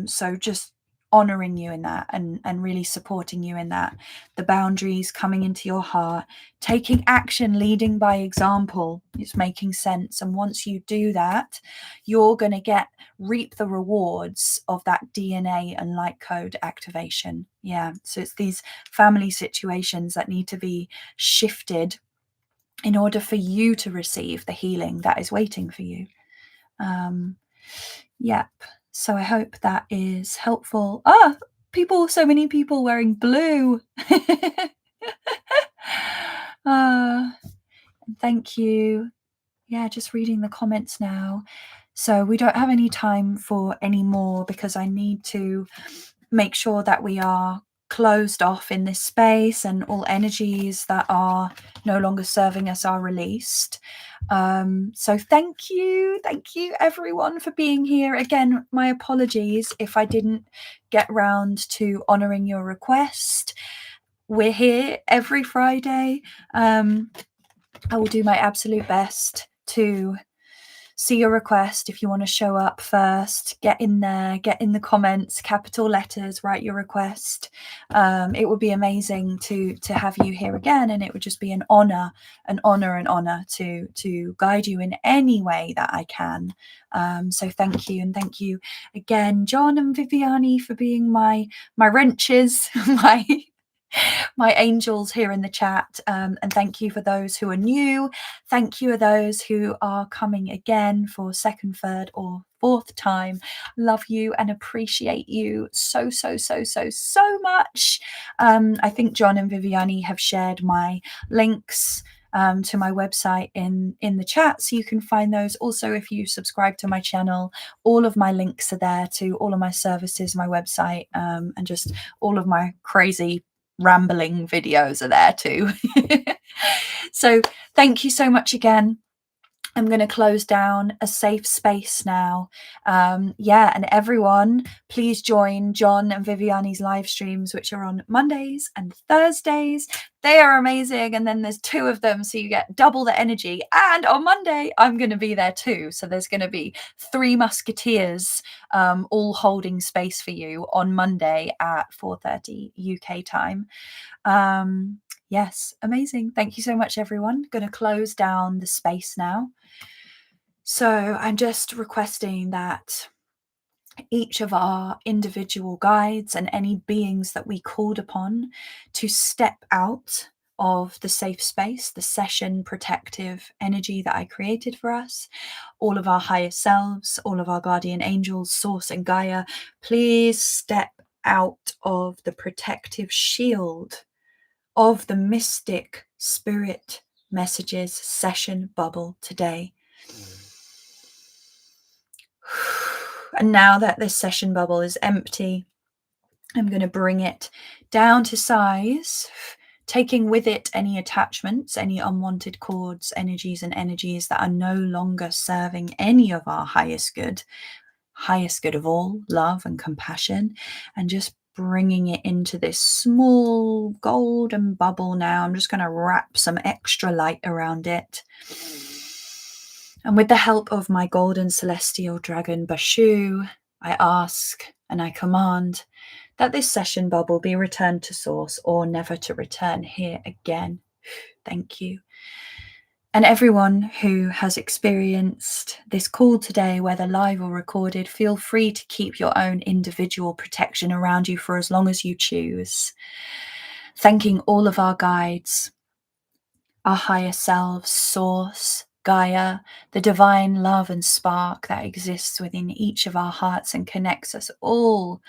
So just honoring you in that and really supporting you in that. The boundaries coming into your heart, taking action, leading by example. It's making sense. And once you do that, you're going to reap the rewards of that DNA and light code activation. Yeah. So it's these family situations that need to be shifted in order for you to receive the healing that is waiting for you. Yep. So I hope that is helpful. So many people wearing blue. Thank you. Yeah, just reading the comments now. So we don't have any time for any more because I need to make sure that we are closed off in this space and all energies that are no longer serving us are released. So thank you everyone for being here. Again, my apologies if I didn't get round to honoring your request. We're here every Friday. I will do my absolute best to see your request. If you want to show up first, get in there, get in the comments, capital letters, write your request. It would be amazing to have you here again, and it would just be an honor to guide you in any way that I can. So thank you, and thank you again, John and Viviani, for being my wrenches, my angels here in the chat. And thank you for those who are new. Thank you for those who are coming again for second, third, or fourth time. Love you and appreciate you so much. I think John and Viviani have shared my links to my website in the chat, so you can find those. Also, if you subscribe to my channel, all of my links are there to all of my services, my website, and just all of my crazy rambling videos are there too. So thank you so much again. I'm going to close down a safe space now. And everyone, please join John and Viviani's live streams, which are on Mondays and Thursdays. They are amazing. And then there's 2 of them, so you get double the energy. And on Monday, I'm going to be there too. So there's going to be 3 musketeers all holding space for you on Monday at 4:30 UK time. Yes, amazing. Thank you so much, everyone. Going to close down the space now. So I'm just requesting that each of our individual guides and any beings that we called upon to step out of the safe space, the session protective energy that I created for us, all of our higher selves, all of our guardian angels, Source and Gaia, please step out of the protective shield of the mystic spirit messages session bubble today. And now that this session bubble is empty, I'm going to bring it down to size, taking with it any attachments, any unwanted cords, energies that are no longer serving any of our highest good of all, love and compassion, and just bringing it into this small golden bubble now. I'm just going to wrap some extra light around it. And with the help of my golden celestial dragon Bashu, I ask and I command that this session bubble be returned to source or never to return here again. Thank you. And everyone who has experienced this call today, whether live or recorded, feel free to keep your own individual protection around you for as long as you choose. Thanking all of our guides, our higher selves, Source, Gaia, the divine love and spark that exists within each of our hearts and connects us all.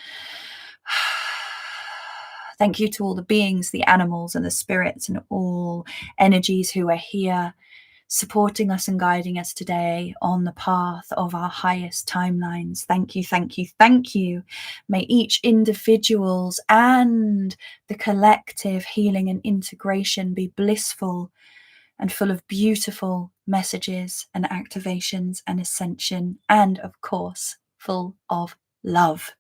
Thank you to all the beings, the animals and the spirits and all energies who are here supporting us and guiding us today on the path of our highest timelines. Thank you, thank you, thank you. May each individual's and the collective healing and integration be blissful and full of beautiful messages and activations and ascension, and of course, full of love.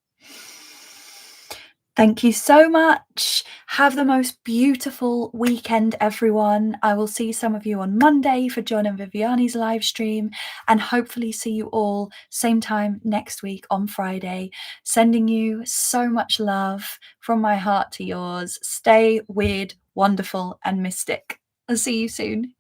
Thank you so much. Have the most beautiful weekend, everyone. I will see some of you on Monday for John and Viviani's live stream, and hopefully see you all same time next week on Friday. Sending you so much love from my heart to yours. Stay weird, wonderful, and mystic. I'll see you soon.